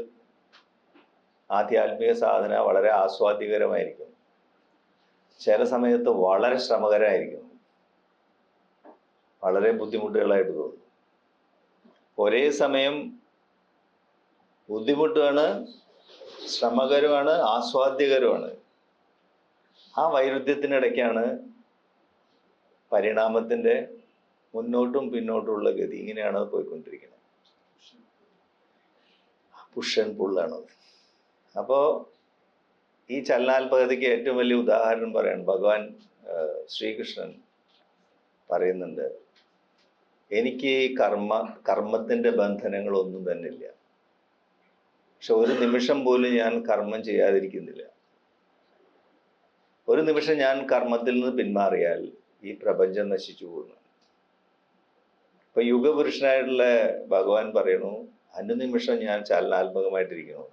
Speaker 1: ആധ്യാത്മിക സാധന വളരെ ആസ്വാദ്യകരമായിരിക്കും, ചില സമയത്ത് വളരെ ശ്രമകരമായിരിക്കും, വളരെ ബുദ്ധിമുട്ടുകളായിട്ട് തോന്നും. ഒരേ സമയം ബുദ്ധിമുട്ടാണ്, ശ്രമകരമാണ്, ആസ്വാദ്യകരമാണ്. ആ വൈരുദ്ധ്യത്തിനിടയ്ക്കാണ് പരിണാമത്തിൻ്റെ മുന്നോട്ടും പിന്നോട്ടുമുള്ള ഗതി. ഇങ്ങനെയാണ് അത് പോയിക്കൊണ്ടിരിക്കുന്നത്. പുഷ് ആൻഡ് പുള്ളാണത്. അപ്പോൾ ഈ ചലനാത്മകതയ്ക്ക് ഏറ്റവും വലിയ ഉദാഹരണം പറയാണ് ഭഗവാൻ ശ്രീകൃഷ്ണൻ പറയുന്നുണ്ട്, എനിക്ക് ഈ കർമ്മത്തിൻ്റെ ബന്ധനങ്ങളൊന്നും തന്നെ ഇല്ല. പക്ഷെ ഒരു നിമിഷം പോലും ഞാൻ കർമ്മം ചെയ്യാതിരിക്കുന്നില്ല. ഒരു നിമിഷം ഞാൻ കർമ്മത്തിൽ നിന്ന് പിന്മാറിയാൽ ഈ പ്രപഞ്ചം നശിച്ചു പോകുന്നു. ഇപ്പൊ യുഗപുരുഷനായിട്ടുള്ള ഭഗവാൻ പറയണു, അനുനിമിഷം ഞാൻ ചലനാത്മകമായിട്ടിരിക്കുന്നു.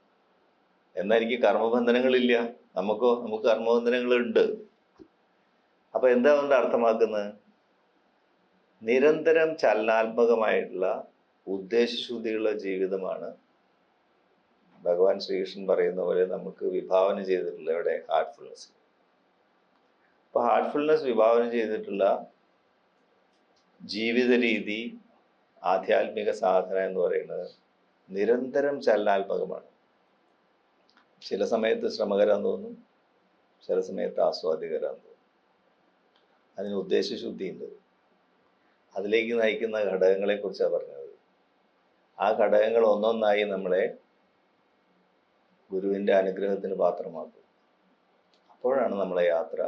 Speaker 1: എന്നാൽ എനിക്ക് കർമ്മബന്ധനങ്ങളില്ല. നമുക്ക് കർമ്മബന്ധനങ്ങളുണ്ട്. അപ്പൊ എന്താ അതുകൊണ്ട് അർത്ഥമാക്കുന്നത്? നിരന്തരം ചലനാത്മകമായിട്ടുള്ള ഉദ്ദേശശുദ്ധിയുള്ള ജീവിതമാണ് ഭഗവാൻ ശ്രീകൃഷ്ണൻ പറയുന്ന പോലെ നമുക്ക് വിഭാവന ചെയ്തിട്ടുള്ള ഇവിടെ ഹാർട്ട്ഫുൾനെസ്. അപ്പോൾ ഹാർട്ട്ഫുൾനെസ് വിഭാവന ചെയ്തിട്ടുള്ള ജീവിത രീതി, ആധ്യാത്മിക സാധന എന്ന് പറയുന്നത് നിരന്തരം ചലനാത്മകമാണ്. ചില സമയത്ത് ശ്രമകരം തോന്നും, ചില സമയത്ത് ആസ്വാദ്യകരം തോന്നും. അതിന് ഉദ്ദേശശുദ്ധിയുണ്ട്. അതിലേക്ക് നയിക്കുന്ന ഘടകങ്ങളെ കുറിച്ചാണ് പറഞ്ഞത്. ആ ഘടകങ്ങൾ ഒന്നൊന്നായി നമ്മളെ ഗുരുവിൻ്റെ അനുഗ്രഹത്തിന് പാത്രമാക്കും. അപ്പോഴാണ് നമ്മളെ യാത്ര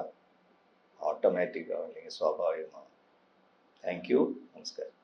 Speaker 1: ഓട്ടോമാറ്റിക്കാവും, അല്ലെങ്കിൽ സ്വാഭാവികമാവും. Thank you. നമസ്കാരം.